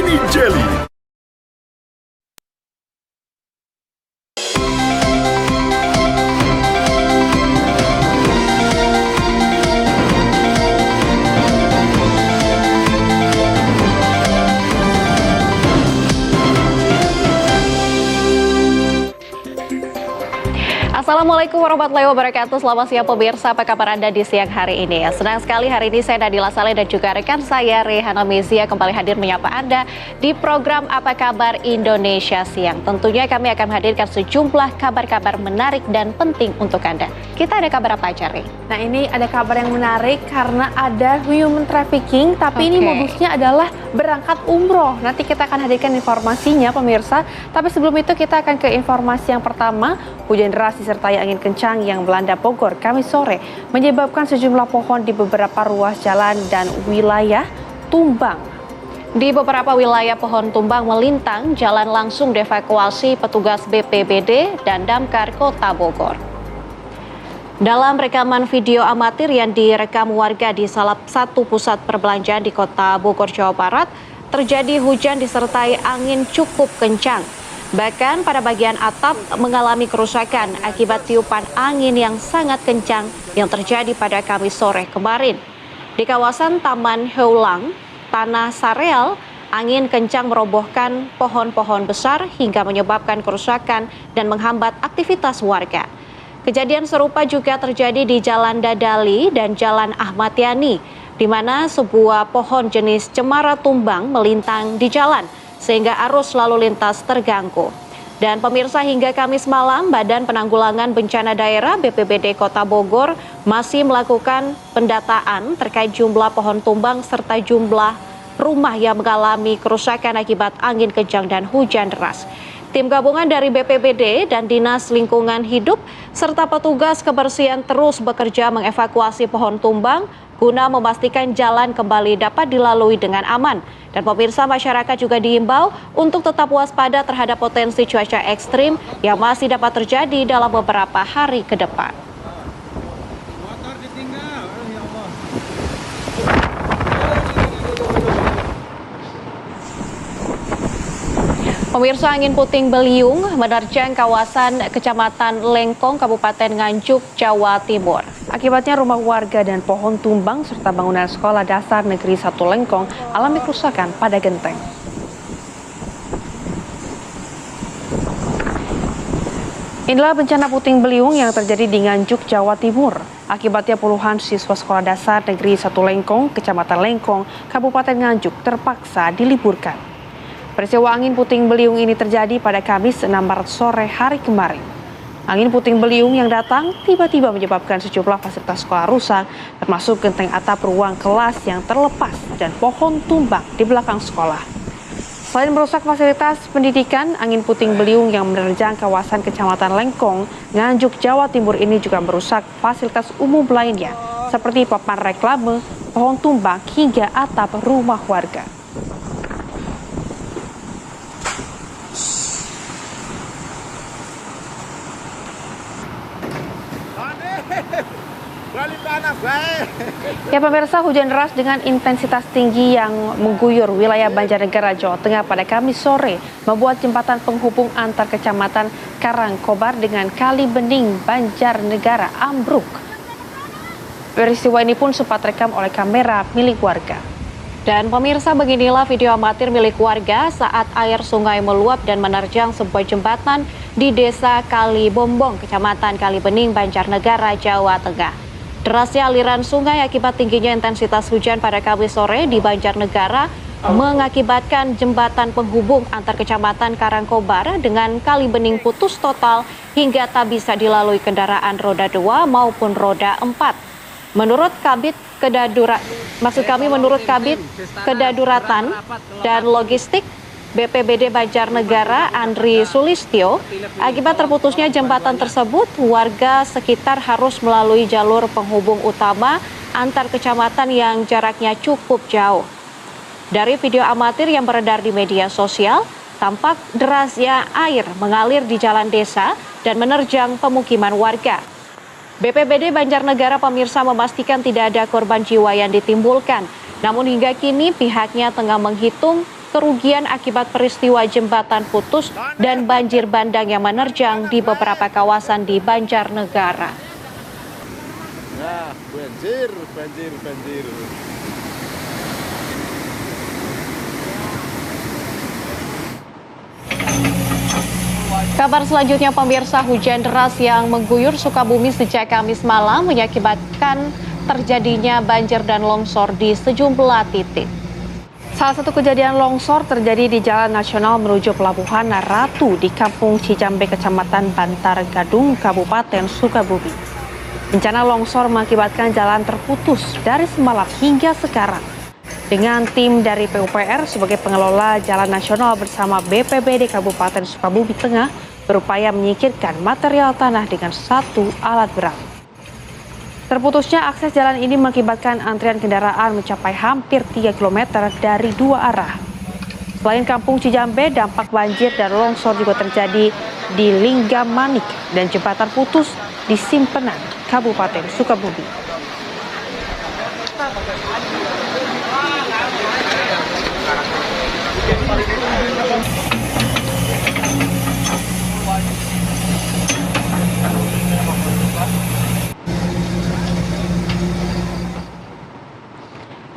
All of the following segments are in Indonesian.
Mini Jelly. Assalamualaikum warahmatullahi wabarakatuh. Selamat siang pemirsa, apa kabar Anda di siang hari ini? Senang sekali hari ini saya Nadila Saleh dan juga rekan saya Rehana Mezia kembali hadir menyapa Anda di program Apa Kabar Indonesia Siang. Tentunya kami akan menghadirkan sejumlah kabar-kabar menarik dan penting untuk Anda. Kita ada kabar apa aja, Re? Nah, ini ada kabar yang menarik karena ada human trafficking, tapi ini modusnya adalah berangkat umroh. Nanti kita akan hadirkan informasinya pemirsa. Tapi sebelum itu kita akan ke informasi yang pertama. Hujan deras disertai angin kencang yang melanda Bogor Kamis sore menyebabkan sejumlah pohon di beberapa ruas jalan dan wilayah tumbang. Di beberapa wilayah pohon tumbang melintang, jalan langsung dievakuasi petugas BPBD dan Damkar Kota Bogor. Dalam rekaman video amatir yang direkam warga di salah satu pusat perbelanjaan di Kota Bogor, Jawa Barat, terjadi hujan disertai angin cukup kencang. Bahkan pada bagian atap mengalami kerusakan akibat tiupan angin yang sangat kencang yang terjadi pada Kamis sore kemarin. Di kawasan Taman Heulang, Tanah Sareal, angin kencang merobohkan pohon-pohon besar hingga menyebabkan kerusakan dan menghambat aktivitas warga. Kejadian serupa juga terjadi di Jalan Dadali dan Jalan Ahmad Yani, di mana sebuah pohon jenis cemara tumbang melintang di jalan, sehingga arus lalu lintas terganggu. Dan pemirsa, hingga Kamis malam, Badan Penanggulangan Bencana Daerah BPBD Kota Bogor masih melakukan pendataan terkait jumlah pohon tumbang serta jumlah rumah yang mengalami kerusakan akibat angin kencang dan hujan deras. Tim gabungan dari BPBD dan Dinas Lingkungan Hidup serta petugas kebersihan terus bekerja mengevakuasi pohon tumbang guna memastikan jalan kembali dapat dilalui dengan aman. Dan pemirsa, masyarakat juga diimbau untuk tetap waspada terhadap potensi cuaca ekstrim yang masih dapat terjadi dalam beberapa hari ke depan. Pemirsa, angin puting beliung menerjang kawasan Kecamatan Lengkong, Kabupaten Nganjuk, Jawa Timur. Akibatnya rumah warga dan pohon tumbang serta bangunan sekolah dasar negeri 1 Lengkong alami kerusakan pada genteng. Inilah bencana puting beliung yang terjadi di Nganjuk, Jawa Timur. Akibatnya puluhan siswa sekolah dasar negeri 1 Lengkong, Kecamatan Lengkong, Kabupaten Nganjuk terpaksa diliburkan. Peristiwa angin puting beliung ini terjadi pada Kamis 6 Maret sore hari kemarin. Angin puting beliung yang datang tiba-tiba menyebabkan sejumlah fasilitas sekolah rusak, termasuk genteng atap ruang kelas yang terlepas dan pohon tumbang di belakang sekolah. Selain merusak fasilitas pendidikan, angin puting beliung yang menerjang kawasan Kecamatan Lengkong, Nganjuk, Jawa Timur ini juga merusak fasilitas umum lainnya, seperti papan reklame, pohon tumbang, hingga atap rumah warga. Ya pemirsa, hujan deras dengan intensitas tinggi yang mengguyur wilayah Banjarnegara, Jawa Tengah pada Kamis sore membuat jembatan penghubung antar kecamatan Karangkobar dengan Kali Bening, Banjarnegara ambruk. Peristiwa ini pun sempat rekam oleh kamera milik warga. Dan pemirsa, beginilah video amatir milik warga saat air sungai meluap dan menerjang sebuah jembatan di Desa Kali Bombong, Kecamatan Kali Bening, Banjarnegara, Jawa Tengah. Derasnya aliran sungai akibat tingginya intensitas hujan pada Kamis sore di Banjarnegara mengakibatkan jembatan penghubung antar kecamatan Karangkobar dengan Kali Bening putus total hingga tak bisa dilalui kendaraan roda 2 maupun roda 4. Menurut Kabid Kedaduratan dan Logistik BPBD Banjarnegara, Andri Sulistyo, akibat terputusnya jembatan tersebut, warga sekitar harus melalui jalur penghubung utama antar kecamatan yang jaraknya cukup jauh. Dari video amatir yang beredar di media sosial, tampak derasnya air mengalir di jalan desa dan menerjang pemukiman warga. BPBD Banjarnegara pemirsa memastikan tidak ada korban jiwa yang ditimbulkan. Namun hingga kini pihaknya tengah menghitung kerugian akibat peristiwa jembatan putus dan banjir bandang yang menerjang di beberapa kawasan di Banjarnegara. Nah, banjir. Kabar selanjutnya, pemirsa, hujan deras yang mengguyur Sukabumi sejak Kamis malam mengakibatkan terjadinya banjir dan longsor di sejumlah titik. Salah satu kejadian longsor terjadi di Jalan Nasional menuju Pelabuhan Ratu di Kampung Cijambe, Kecamatan Bantar Gadung, Kabupaten Sukabumi. Bencana longsor mengakibatkan jalan terputus dari semalam hingga sekarang. Dengan tim dari PUPR sebagai pengelola Jalan Nasional bersama BPBD Kabupaten Sukabumi Tengah berupaya menyingkirkan material tanah dengan satu alat berat. Terputusnya akses jalan ini mengakibatkan antrian kendaraan mencapai hampir 3 km dari dua arah. Selain Kampung Cijambe, dampak banjir dan longsor juga terjadi di Linggamanik dan jembatan putus di Simpenan, Kabupaten Sukabumi.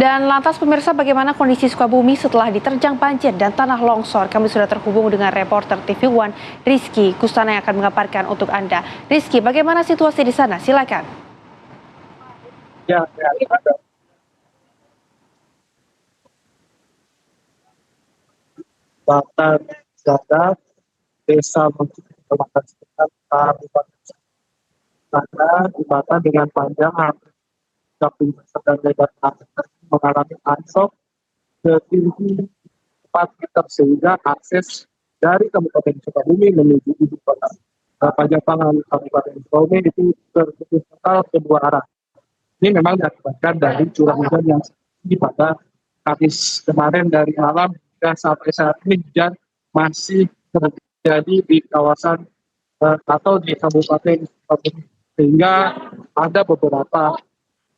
Dan lantas pemirsa, bagaimana kondisi Sukabumi setelah diterjang banjir dan tanah longsor? Kami sudah terhubung dengan reporter TV One Rizky Kustana yang akan mengabarkan untuk Anda. Rizky, bagaimana situasi di sana? Silakan. Ya. Bahkan Jagat, Desa Kecamatan Sekitar, Kabupaten Sana, dibata dengan panjang hampir 30 meter dan lebar mengalami ansok setinggi 4 meter sehingga akses dari Kabupaten Sukabumi menuju ibu kota. Panjang Kabupaten Sukabumi itu terputus total kedua arah. Ini memang diakibatkan dari curah hujan yang tinggi pada Kamis kemarin dari malam hingga sampai saat ini hujan masih terjadi di kawasan atau di Kabupaten Sukabumi, sehingga ada beberapa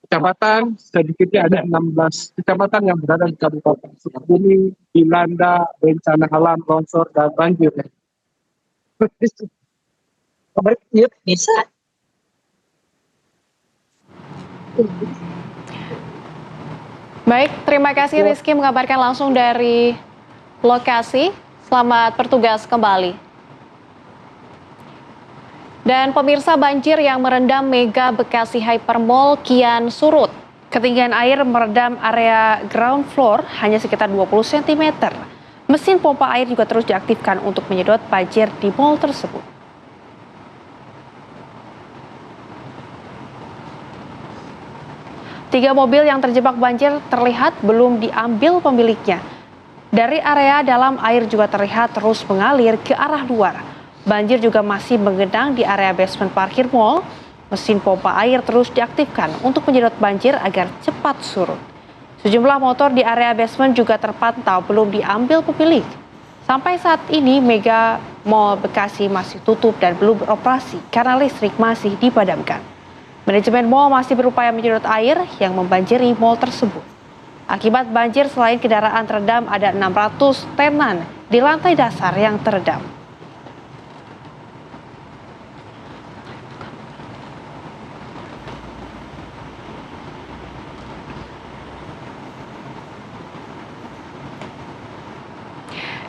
kecamatan, sedikitnya ada 16 kecamatan yang berada di Kabupaten Sukabumi dilanda bencana alam, longsor, dan banjir. Bisa. Baik, terima kasih Rizky mengabarkan langsung dari lokasi. Selamat bertugas kembali. Dan pemirsa, banjir yang merendam Mega Bekasi Hypermall kian surut. Ketinggian air meredam area ground floor hanya sekitar 20 cm. Mesin pompa air juga terus diaktifkan untuk menyedot banjir di mall tersebut. Tiga mobil yang terjebak banjir terlihat belum diambil pemiliknya. Dari area dalam, air juga terlihat terus mengalir ke arah luar. Banjir juga masih menggenang di area basement parkir mall. Mesin pompa air terus diaktifkan untuk menyedot banjir agar cepat surut. Sejumlah motor di area basement juga terpantau belum diambil pemilik. Sampai saat ini Mega Mall Bekasi masih tutup dan belum beroperasi karena listrik masih dipadamkan. Manajemen mall masih berupaya menyedot air yang membanjiri mall tersebut. Akibat banjir, selain kendaraan terendam, ada 600 tenan di lantai dasar yang terendam.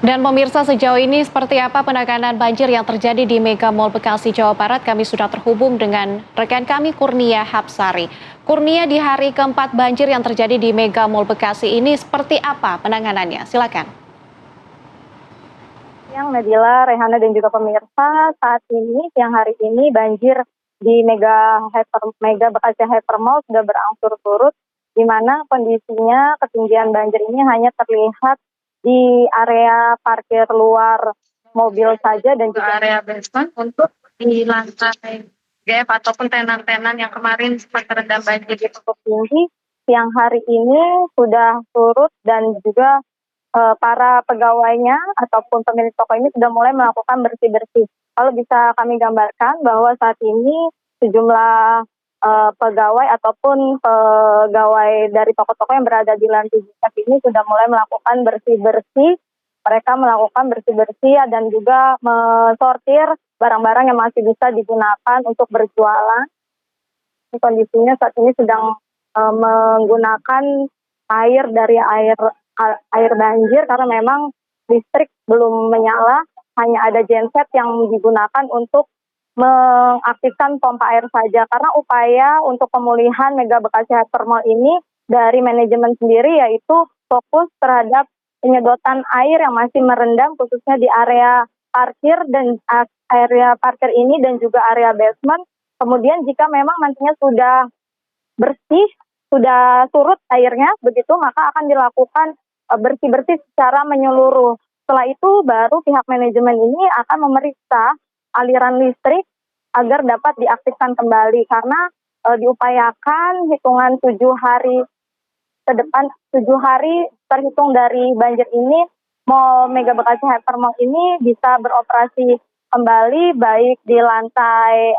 Dan pemirsa, sejauh ini seperti apa penanganan banjir yang terjadi di Mega Mall Bekasi, Jawa Barat? Kami sudah terhubung dengan rekan kami Kurnia Hapsari. Kurnia, di hari keempat banjir yang terjadi di Mega Mall Bekasi ini seperti apa penanganannya? Silakan. Yang Nadila, Rehana, dan juga pemirsa, saat ini, siang hari ini banjir di Mega Bekasi Hypermall sudah berangsur surut, di mana kondisinya ketinggian banjir ini hanya terlihat di area parkir luar mobil saja dan juga area basement. Untuk di lantai GF ataupun tenan-tenan yang kemarin sempat terendam banjir cukup tinggi, siang hari ini sudah surut dan juga para pegawainya ataupun pemilik toko ini sudah mulai melakukan bersih-bersih. Kalau bisa kami gambarkan bahwa saat ini sejumlah pegawai ataupun pegawai dari toko-toko yang berada di lantai 7 ini sudah mulai melakukan bersih-bersih. Mereka melakukan bersih-bersih dan juga mensortir barang-barang yang masih bisa digunakan untuk berjualan. Kondisinya saat ini sedang menggunakan air dari air banjir karena memang listrik belum menyala, hanya ada genset yang digunakan untuk mengaktifkan pompa air saja. Karena upaya untuk pemulihan Mega Bekasi Hypermall ini dari manajemen sendiri yaitu fokus terhadap penyedotan air yang masih merendam khususnya di area parkir dan area parkir ini dan juga area basement. Kemudian jika memang nantinya sudah bersih, sudah surut airnya begitu, maka akan dilakukan bersih-bersih secara menyeluruh. Setelah itu baru pihak manajemen ini akan memeriksa aliran listrik agar dapat diaktifkan kembali karena diupayakan hitungan 7 hari ke depan, 7 hari terhitung dari banjir ini, Mall Mega Bekasi Hypermall ini bisa beroperasi kembali baik di lantai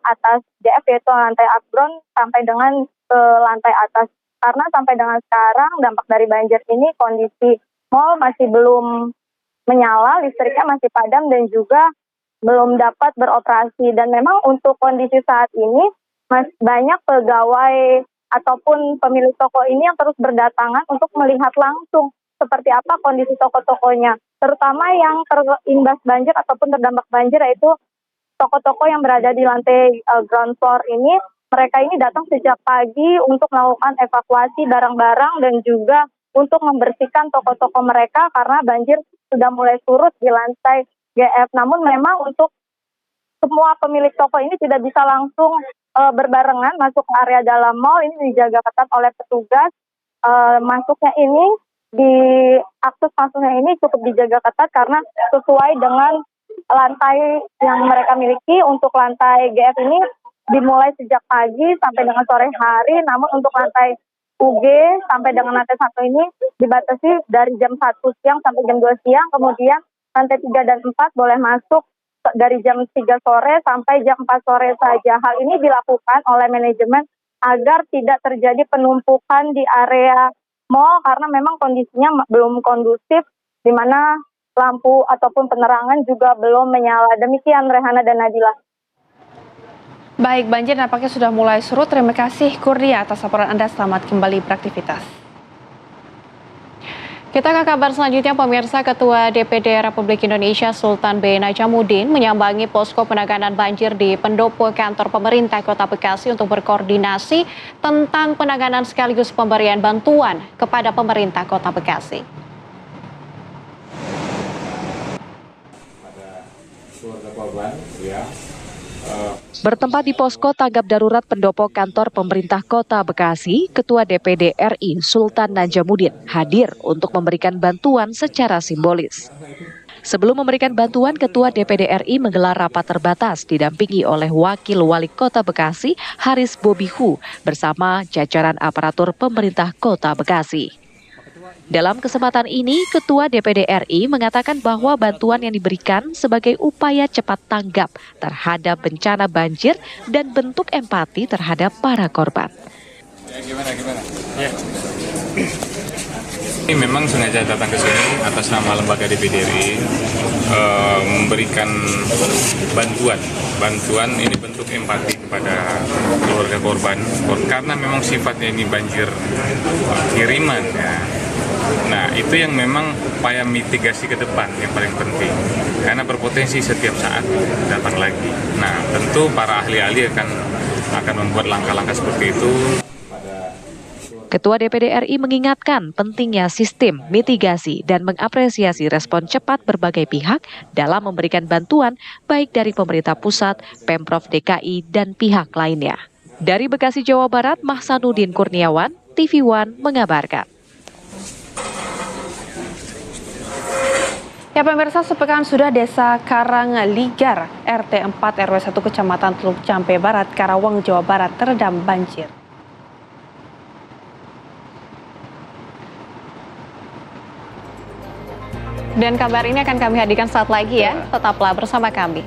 atas GF yaitu lantai upground sampai dengan ke lantai atas. Karena sampai dengan sekarang dampak dari banjir ini kondisi mall masih belum menyala, listriknya masih padam dan juga belum dapat beroperasi. Dan memang untuk kondisi saat ini banyak pegawai ataupun pemilik toko ini yang terus berdatangan untuk melihat langsung seperti apa kondisi toko-tokonya. Terutama yang terimbas banjir ataupun terdampak banjir yaitu toko-toko yang berada di lantai ground floor ini. Mereka ini datang sejak pagi untuk melakukan evakuasi barang-barang dan juga untuk membersihkan toko-toko mereka karena banjir sudah mulai surut di lantai GF. Namun memang untuk semua pemilik toko ini tidak bisa langsung berbarengan masuk ke area dalam mall. Ini dijaga ketat oleh petugas. Masuknya ini akses masuknya ini cukup dijaga ketat karena sesuai dengan lantai yang mereka miliki. Untuk lantai GF ini dimulai sejak pagi sampai dengan sore hari, namun untuk lantai UG sampai dengan lantai 1 ini dibatasi dari jam 1 siang sampai jam 2 siang, kemudian lantai 3 dan 4 boleh masuk dari jam 3 sore sampai jam 4 sore saja. Hal ini dilakukan oleh manajemen agar tidak terjadi penumpukan di area mall karena memang kondisinya belum kondusif, di mana lampu ataupun penerangan juga belum menyala. Demikian Rehana dan Nadila. Baik, banjir nampaknya sudah mulai surut. Terima kasih Kurnia atas laporan Anda. Selamat kembali beraktivitas. Kita ke kabar selanjutnya, pemirsa. Ketua DPD Republik Indonesia Sultan B. Najamuddin menyambangi posko penanganan banjir di pendopo kantor pemerintah Kota Bekasi untuk berkoordinasi tentang penanganan sekaligus pemberian bantuan kepada pemerintah Kota Bekasi. Pada keluarga korban, ya. Bertempat di posko tanggap darurat pendopo kantor pemerintah Kota Bekasi, Ketua DPD RI Sultan Najamuddin hadir untuk memberikan bantuan secara simbolis. Sebelum memberikan bantuan, Ketua DPD RI menggelar rapat terbatas didampingi oleh Wakil Wali Kota Bekasi Haris Bobihu bersama jajaran aparatur pemerintah Kota Bekasi. Dalam kesempatan ini, Ketua DPD RI mengatakan bahwa bantuan yang diberikan sebagai upaya cepat tanggap terhadap bencana banjir dan bentuk empati terhadap para korban. Gimana? Ya. Ini memang sengaja datang ke sini atas nama lembaga DPD RI memberikan bantuan ini bentuk empati kepada keluarga korban karena memang sifatnya ini banjir kiriman ya. Nah, itu yang memang upaya mitigasi ke depan yang paling penting. Karena berpotensi setiap saat datang lagi. Nah, tentu para ahli-ahli akan membuat langkah-langkah seperti itu. Ketua DPD RI mengingatkan pentingnya sistem mitigasi dan mengapresiasi respon cepat berbagai pihak dalam memberikan bantuan baik dari pemerintah pusat, Pemprov DKI, dan pihak lainnya. Dari Bekasi, Jawa Barat, Mahsanuddin Kurniawan, TV One mengabarkan. Ya pemirsa, sepekan sudah Desa Karangligar, RT 4 RW 1 Kecamatan Teluk Jambe Barat, Karawang, Jawa Barat terendam banjir. Dan kabar ini akan kami hadirkan saat lagi ya. Tetaplah bersama kami.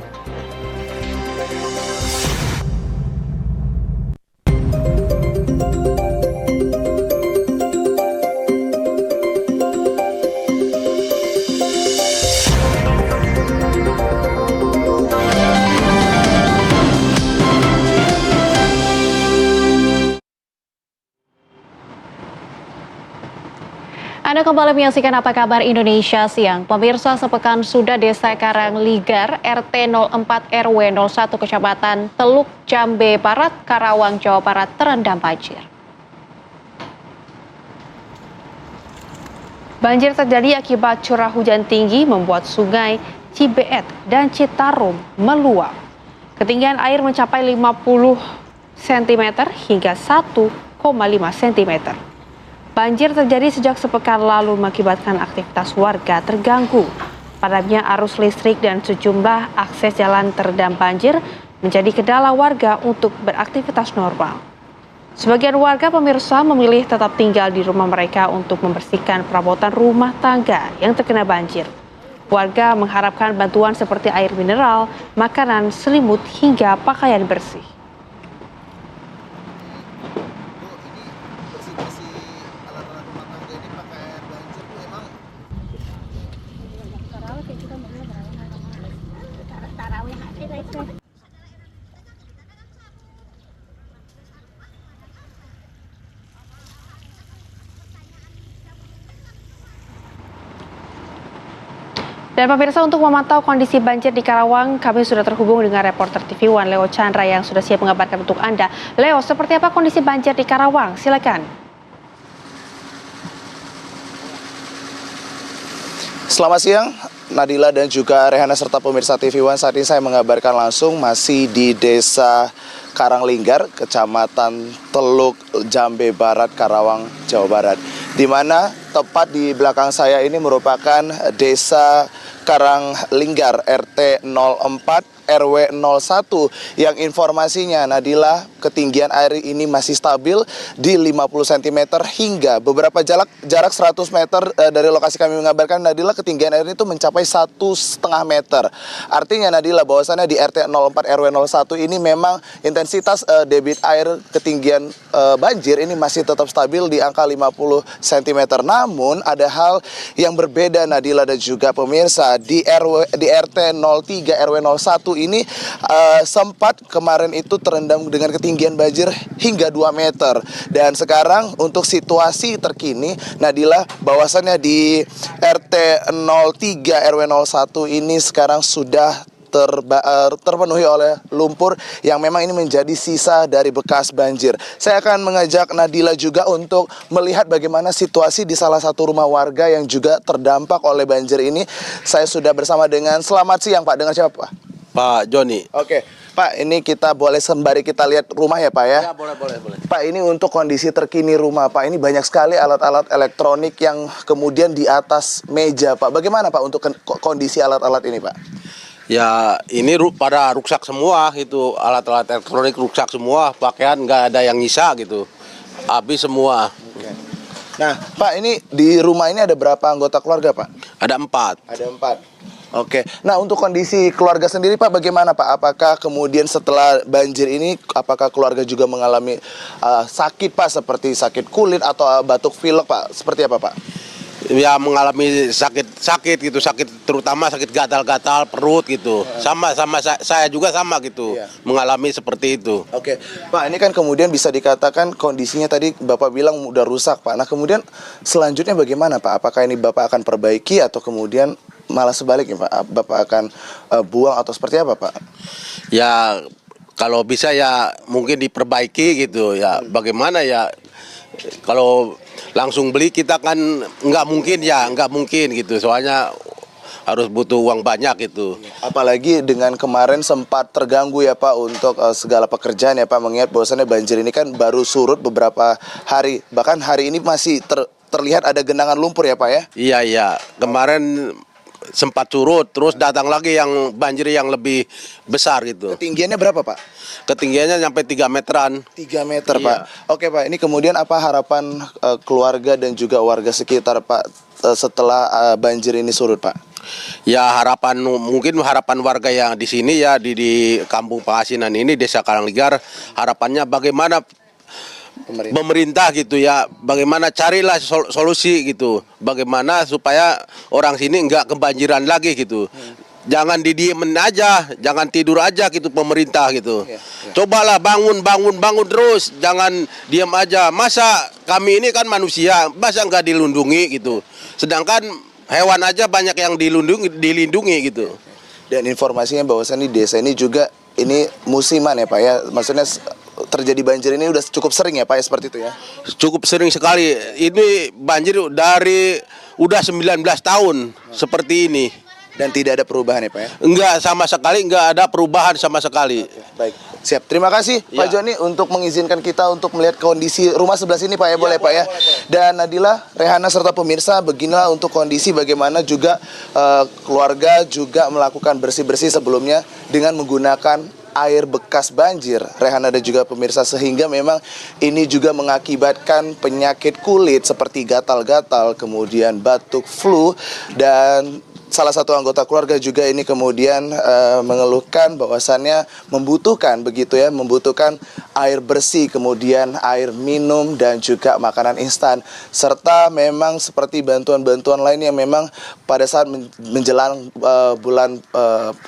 Anda kembali menyaksikan Apa Kabar Indonesia Siang. Pemirsa, sepekan sudah Desa Karangligar, RT 04 RW 01 Kecamatan Teluk Jambe Barat, Karawang, Jawa Barat terendam banjir. Banjir terjadi akibat curah hujan tinggi membuat sungai Cibeet dan Citarum meluap. Ketinggian air mencapai 50 cm hingga 1,5 cm. Banjir terjadi sejak sepekan lalu mengakibatkan aktivitas warga terganggu. Padamnya arus listrik dan sejumlah akses jalan terendam banjir menjadi kendala warga untuk beraktivitas normal. Sebagian warga pemirsa memilih tetap tinggal di rumah mereka untuk membersihkan perabotan rumah tangga yang terkena banjir. Warga mengharapkan bantuan seperti air mineral, makanan, selimut, hingga pakaian bersih. Dan pemirsa, untuk memantau kondisi banjir di Karawang, kami sudah terhubung dengan reporter TV One Leo Chandra yang sudah siap mengabarkan untuk Anda. Leo, seperti apa kondisi banjir di Karawang? Silakan. Selamat siang, Nadila dan juga Rehana serta pemirsa TV One. Saat ini saya mengabarkan langsung masih di Desa Karanglinggar, Kecamatan Teluk Jambe Barat, Karawang, Jawa Barat. Di mana tepat di belakang saya ini merupakan Desa Karanglinggar RT 04 RW 01 yang informasinya, Nadila, ketinggian air ini masih stabil di 50 cm hingga beberapa jarak 100 meter dari lokasi kami mengabarkan, Nadila, ketinggian air itu mencapai 1,5 meter. Artinya, Nadila, bahwasannya di RT 04 RW 01 ini memang intensitas debit air ketinggian banjir ini masih tetap stabil di angka 50 cm. Namun ada hal yang berbeda, Nadila dan juga pemirsa. Di RT 03 RW 01 ini sempat kemarin itu terendam dengan ketinggian banjir hingga 2 meter. Dan sekarang untuk situasi terkini, Nadila, bahwasannya di RT 03 RW 01 ini sekarang sudah terpenuhi oleh lumpur yang memang ini menjadi sisa dari bekas banjir. Saya akan mengajak Nadila juga untuk melihat bagaimana situasi di salah satu rumah warga yang juga terdampak oleh banjir ini. Saya sudah bersama dengan, selamat siang Pak, dengan siapa Pak? Pak Joni. Oke, Pak, ini kita boleh sembari kita lihat rumah ya Pak ya? Ya, boleh. Pak, ini untuk kondisi terkini rumah Pak, ini banyak sekali alat-alat elektronik yang kemudian di atas meja Pak. Bagaimana Pak untuk kondisi alat-alat ini Pak? Ya, ini pada rusak semua gitu, alat-alat elektronik rusak semua, pakaian nggak ada yang nyisa gitu, habis semua. Oke. Nah, Pak, ini di rumah ini ada berapa anggota keluarga Pak? Ada 4. Ada 4. Oke. Nah, untuk kondisi keluarga sendiri Pak, bagaimana Pak? Apakah kemudian setelah banjir ini, apakah keluarga juga mengalami sakit Pak, seperti sakit kulit atau batuk pilek Pak? Seperti apa Pak? Ya, mengalami sakit gitu, sakit terutama sakit gatal-gatal perut gitu. Sama saya juga sama gitu, mengalami seperti itu. Oke, Pak, ini kan kemudian bisa dikatakan kondisinya tadi Bapak bilang udah rusak Pak. Nah, kemudian selanjutnya bagaimana Pak? Apakah ini Bapak akan perbaiki atau kemudian malah sebaliknya Pak? Bapak akan buang atau seperti apa Pak? Ya, kalau bisa ya mungkin diperbaiki gitu ya. Bagaimana ya, kalau langsung beli kita kan nggak mungkin gitu, soalnya harus butuh uang banyak gitu. Apalagi dengan kemarin sempat terganggu ya Pak untuk segala pekerjaan ya Pak, mengingat bahwasannya banjir ini kan baru surut beberapa hari, bahkan hari ini masih terlihat ada genangan lumpur ya Pak ya? Iya, kemarin sempat surut, terus datang lagi yang banjir yang lebih besar gitu. Ketinggiannya berapa Pak? Ketinggiannya sampai 3 meteran. 3 meter Iya. Pak. Oke Pak, ini kemudian apa harapan keluarga dan juga warga sekitar Pak setelah banjir ini surut Pak? Ya, mungkin harapan warga yang di sini ya di Kampung Pangasinan ini, Desa Karanglinggar, harapannya bagaimana pemerintah gitu ya, bagaimana carilah solusi gitu, bagaimana supaya orang sini nggak kebanjiran lagi gitu. jangan didiemin aja, jangan tidur aja gitu pemerintah gitu. Cobalah bangun terus, jangan diam aja. Masa kami ini kan manusia, masa nggak dilindungi gitu. Sedangkan hewan aja banyak yang dilindungi gitu. Dan informasinya bahwasannya di desa ini juga ini musiman ya Pak ya, maksudnya terjadi banjir ini udah cukup sering ya Pak ya, seperti itu ya? Cukup sering sekali. Ini banjir dari udah 19 tahun seperti ini. Dan tidak ada perubahan ya Pak ya? Enggak, sama sekali enggak ada perubahan sama sekali. Baik, siap. Terima kasih Pak Joni untuk mengizinkan kita untuk melihat kondisi rumah sebelah sini Pak ya, boleh Pak ya? Dan Nadila, Rehana serta pemirsa, beginilah untuk kondisi bagaimana juga keluarga juga melakukan bersih-bersih sebelumnya dengan menggunakan air bekas banjir, Rehana dan juga pemirsa, sehingga memang ini juga mengakibatkan penyakit kulit seperti gatal-gatal, kemudian batuk, flu, dan salah satu anggota keluarga juga ini kemudian mengeluhkan bahwasannya membutuhkan air bersih, kemudian air minum dan juga makanan instan, serta memang seperti bantuan-bantuan lain yang memang pada saat menjelang bulan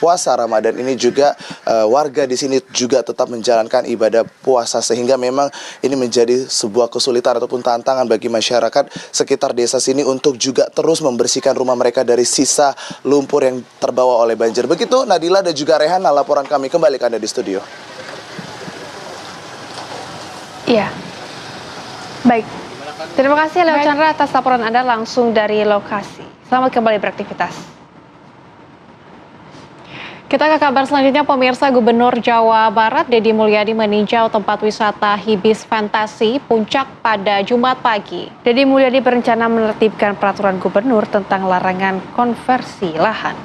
puasa Ramadan ini juga warga di sini juga tetap menjalankan ibadah puasa, sehingga memang ini menjadi sebuah kesulitan ataupun tantangan bagi masyarakat sekitar desa sini untuk juga terus membersihkan rumah mereka dari sisa lumpur yang terbawa oleh banjir. Begitu Nadila dan juga Rehana, laporan kami, kembali ke Anda di studio. Iya. Baik. Terima kasih Leo Chandra atas laporan Anda langsung dari lokasi. Selamat kembali beraktivitas. Kita ke kabar selanjutnya, pemirsa. Gubernur Jawa Barat Deddy Mulyadi meninjau tempat wisata Hibis Fantasi Puncak pada Jumat pagi. Deddy Mulyadi berencana menertibkan peraturan gubernur tentang larangan konversi lahan.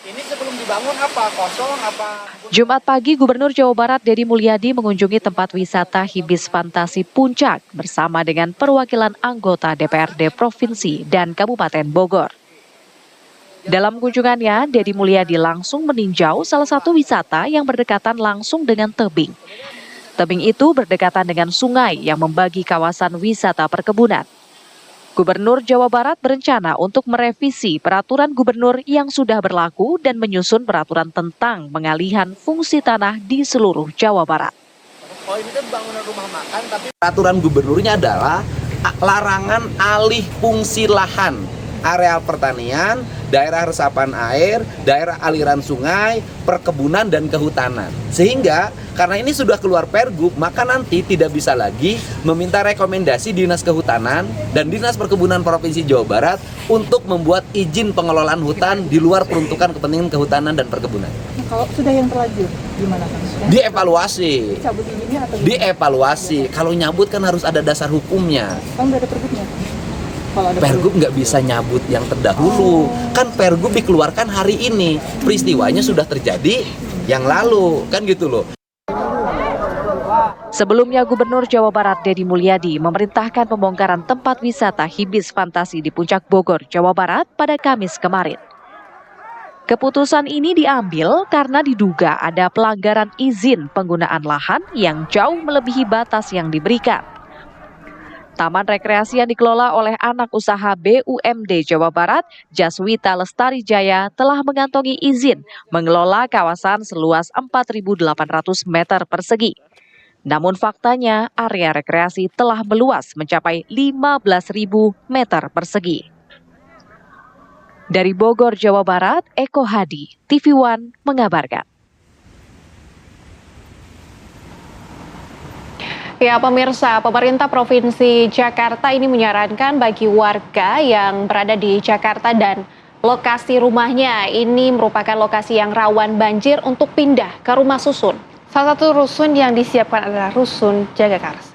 Ini sebelum dibangun apa? Kosong apa? Jumat pagi, Gubernur Jawa Barat Deddy Mulyadi mengunjungi tempat wisata Hibis Fantasi Puncak bersama dengan perwakilan anggota DPRD Provinsi dan Kabupaten Bogor. Dalam kunjungannya, Deddy Mulyadi langsung meninjau salah satu wisata yang berdekatan langsung dengan tebing. Tebing itu berdekatan dengan sungai yang membagi kawasan wisata perkebunan. Gubernur Jawa Barat berencana untuk merevisi peraturan gubernur yang sudah berlaku dan menyusun peraturan tentang pengalihan fungsi tanah di seluruh Jawa Barat. Oh, ini kan bangunan rumah makan, tapi peraturan gubernurnya adalah larangan alih fungsi lahan, areal pertanian, daerah resapan air, daerah aliran sungai, perkebunan, dan kehutanan. Sehingga karena ini sudah keluar Pergub, maka nanti tidak bisa lagi meminta rekomendasi Dinas Kehutanan dan Dinas Perkebunan Provinsi Jawa Barat untuk membuat izin pengelolaan hutan di luar peruntukan kepentingan kehutanan dan perkebunan. Kalau sudah yang terlanjur, gimana kan? Dievaluasi. Dicabut izinnya atau gimana? Dievaluasi. Kalau nyabut kan harus ada dasar hukumnya. Kan nggak ada pergubnya? Pergub nggak bisa nyabut yang terdahulu. Kan Pergub dikeluarkan hari ini, peristiwanya sudah terjadi yang lalu, kan gitu loh. Sebelumnya, Gubernur Jawa Barat Deddy Mulyadi memerintahkan pembongkaran tempat wisata Hibis Fantasi di Puncak Bogor, Jawa Barat pada Kamis kemarin. Keputusan ini diambil karena diduga ada pelanggaran izin penggunaan lahan yang jauh melebihi batas yang diberikan. Taman rekreasi yang dikelola oleh anak usaha BUMD Jawa Barat, Jaswita Lestari Jaya, telah mengantongi izin mengelola kawasan seluas 4.800 meter persegi. Namun faktanya, area rekreasi telah meluas mencapai 15.000 meter persegi. Dari Bogor, Jawa Barat, Eko Hadi, TV One mengabarkan. Ya pemirsa, pemerintah Provinsi Jakarta ini menyarankan bagi warga yang berada di Jakarta dan lokasi rumahnya ini merupakan lokasi yang rawan banjir untuk pindah ke rumah susun. Salah satu rusun yang disiapkan adalah Rusun Jagakarsa.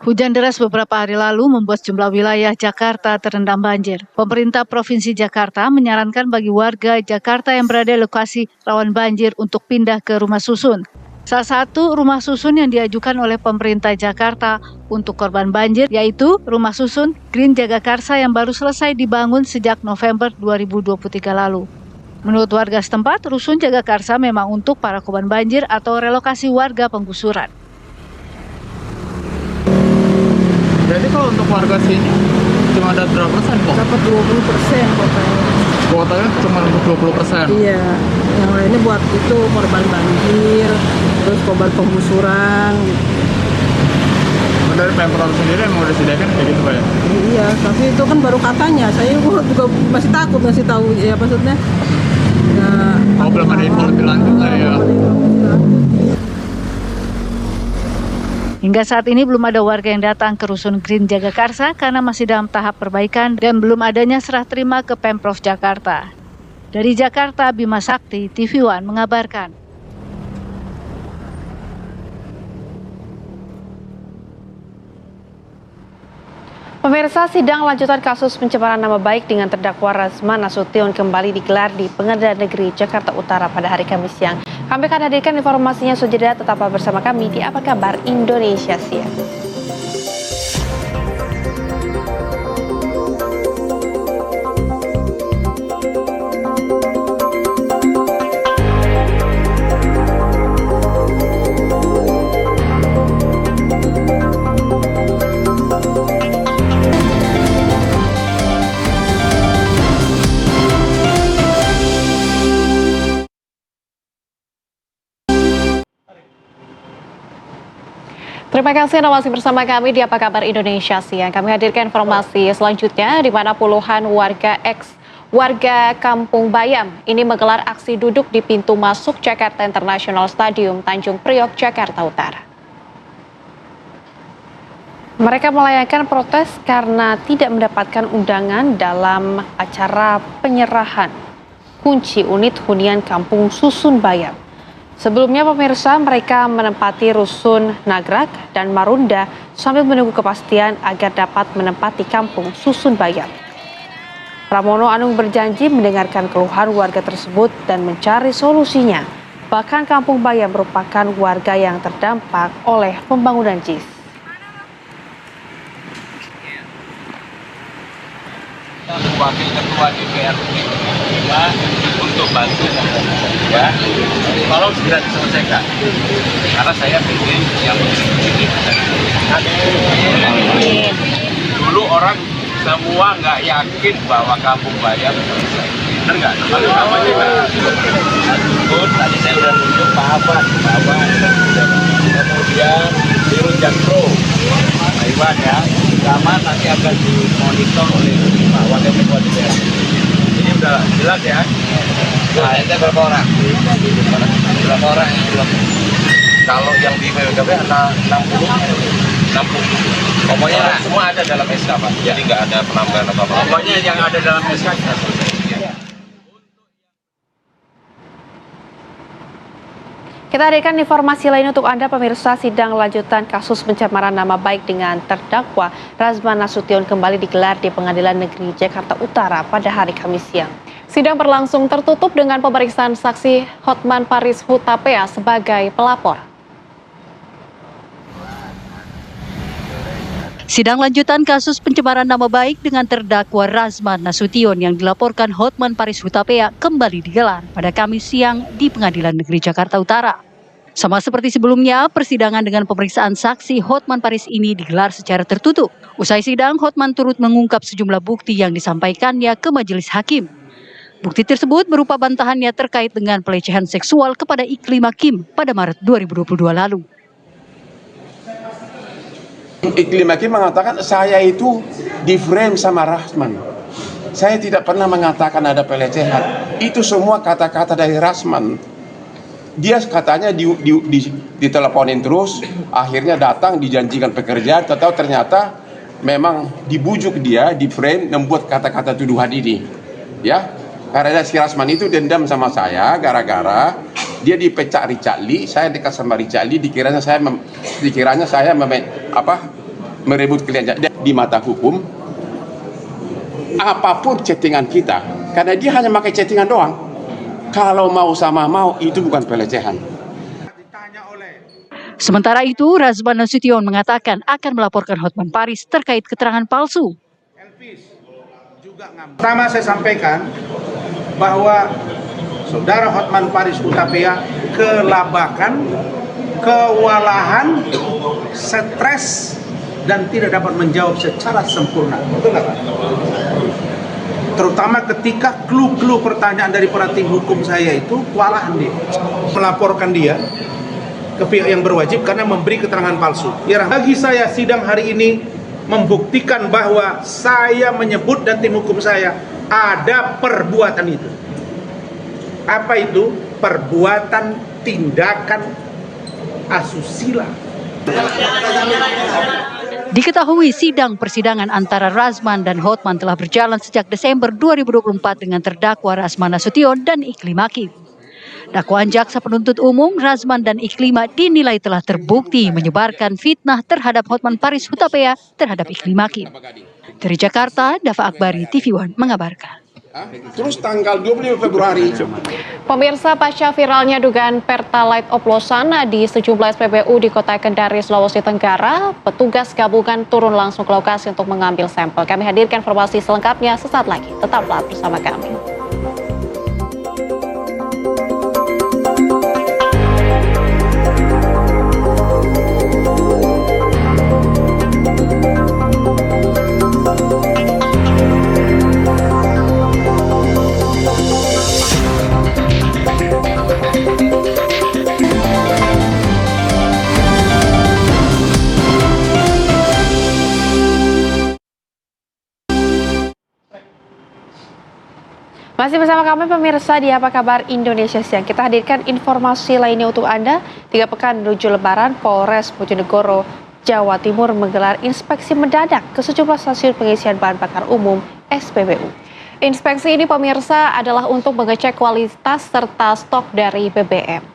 Hujan deras beberapa hari lalu membuat sejumlah wilayah Jakarta terendam banjir. Pemerintah Provinsi Jakarta menyarankan bagi warga Jakarta yang berada di lokasi rawan banjir untuk pindah ke rumah susun. Salah satu rumah susun yang diajukan oleh pemerintah Jakarta untuk korban banjir yaitu rumah susun Green Jagakarsa yang baru selesai dibangun sejak November 2023 lalu. Menurut warga setempat, Rusun Jagakarsa memang untuk para korban banjir atau relokasi warga penggusuran. Jadi kalau untuk warga sini cuma ada berapa persen kok? Dapat 20% kuotanya. Kuotanya cuma untuk 20%? Iya, yang lainnya buat itu korban banjir, terus korban penggusuran. Dari Pemprov sendiri emang udah disediakan kayak gitu Pak ya? Iya, tapi itu kan baru katanya. Saya juga masih takut ngasih tahu ya maksudnya. Ya, belum ada info lebih lanjut lah ya. Hingga saat ini belum ada warga yang datang ke Rusun Green Jagakarsa karena masih dalam tahap perbaikan dan belum adanya serah terima ke Pemprov Jakarta. Dari Jakarta, Bima Sakti, TV One mengabarkan. Pemirsa, sidang lanjutan kasus pencemaran nama baik dengan terdakwa Razman Nasution kembali digelar di Pengadilan Negeri Jakarta Utara pada hari Kamis siang. Kami akan hadirkan informasinya sejenak, tetaplah bersama kami di Apa Kabar Indonesia Siang. Terima kasih Anda masih bersama kami di Apa Kabar Indonesia Siang. Kami hadirkan informasi selanjutnya di mana puluhan warga Kampung Bayam ini menggelar aksi duduk di pintu masuk Jakarta International Stadium Tanjung Priok, Jakarta Utara. Mereka melayangkan protes karena tidak mendapatkan undangan dalam acara penyerahan kunci unit hunian Kampung Susun Bayam. Sebelumnya pemirsa, mereka menempati Rusun Nagrak dan Marunda sambil menunggu kepastian agar dapat menempati Kampung Susun Bayam. Pramono Anung berjanji mendengarkan keluhan warga tersebut dan mencari solusinya. Bahkan Kampung Bayam merupakan warga yang terdampak oleh pembangunan JIS. Wakil Ketua DPR untuk bantu ya, kalau segera diselesaikan karena saya ingin yang begini. Dulu orang semua nggak yakin bahwa Kampung Bayam selesai, benar nggak? Tadi saya udah tunjuk Pak Aban, kemudian Dirut Jakpro, Pak Iwan ya, sama nanti akan dimonitor oleh Pak Wakil Ketua DPR. Ini udah jelas ya. Nah, itu berapa orang? Berapa orang yang belum? Kalau yang di PWKB ada 60. Pokoknya semua ada dalam SK Pak. Jadi nggak ada penambahan apa-apa. Pokoknya yang ada dalam SK kita selesai. Kita hadirkan informasi lain untuk Anda pemirsa. Sidang lanjutan kasus pencemaran nama baik dengan terdakwa Razman Nasution kembali digelar di Pengadilan Negeri Jakarta Utara pada hari Kamis siang. Sidang berlangsung tertutup dengan pemeriksaan saksi Hotman Paris Hutapea sebagai pelapor. Sidang lanjutan kasus pencemaran nama baik dengan terdakwa Razman Nasution yang dilaporkan Hotman Paris Hutapea kembali digelar pada Kamis siang di Pengadilan Negeri Jakarta Utara. Sama seperti sebelumnya, persidangan dengan pemeriksaan saksi Hotman Paris ini digelar secara tertutup. Usai sidang, Hotman turut mengungkap sejumlah bukti yang disampaikannya ke majelis hakim. Bukti tersebut berupa bantahannya terkait dengan pelecehan seksual kepada Iklim Hakim pada Maret 2022 lalu. Iklim Hakim mengatakan saya itu di frame sama Razman. Saya tidak pernah mengatakan ada pelecehan. Itu semua kata-kata dari Razman. Dia katanya diteleponin terus, akhirnya datang dijanjikan pekerjaan, ternyata memang dibujuk dia di frame membuat kata-kata tuduhan ini. Ya, karena si Razman itu dendam sama saya gara-gara dia dipecat Richard Lee, saya dekat sama Richard Lee, dikiranya saya merebut klien. Di mata hukum, apapun chattingan kita, karena dia hanya pakai chattingan doang, kalau mau sama mau itu bukan pelecehan. Sementara itu, Razman Nasution mengatakan akan melaporkan Hotman Paris terkait keterangan palsu. Pertama saya sampaikan bahwa saudara Hotman Paris Hutapea kelabakan, kewalahan, stres dan tidak dapat menjawab secara sempurna. Betul nggak Pak? Terutama ketika clue-clue pertanyaan dari para tim hukum saya itu kewalahan dia. Melaporkan dia ke pihak yang berwajib karena memberi keterangan palsu. Ya, bagi saya sidang hari ini membuktikan bahwa saya menyebut dan tim hukum saya ada perbuatan itu. Apa itu? Perbuatan tindakan asusila. Diketahui sidang persidangan antara Razman dan Hotman telah berjalan sejak Desember 2024 dengan terdakwa Razman Nasution dan Iklim Hakim. Dakwaan jaksa penuntut umum Razman dan Iklima dinilai telah terbukti menyebarkan fitnah terhadap Hotman Paris Hutapea terhadap Iklim Hakim. Dari Jakarta, Dava Akbari, TV One mengabarkan. Terus tanggal 25 Februari. Pemirsa, pasca viralnya dugaan Pertalite oplosan di sejumlah SPBU di Kota Kendari, Sulawesi Tenggara, petugas gabungan turun langsung ke lokasi untuk mengambil sampel. Kami hadirkan informasi selengkapnya sesaat lagi. Tetaplah bersama kami. Masih bersama kami pemirsa di Apa Kabar Indonesia Siang. Kita hadirkan informasi lainnya untuk Anda. 3 pekan menuju Lebaran, Polres Bojonegoro, Jawa Timur menggelar inspeksi mendadak ke sejumlah stasiun pengisian bahan bakar umum SPBU. Inspeksi ini pemirsa adalah untuk mengecek kualitas serta stok dari BBM.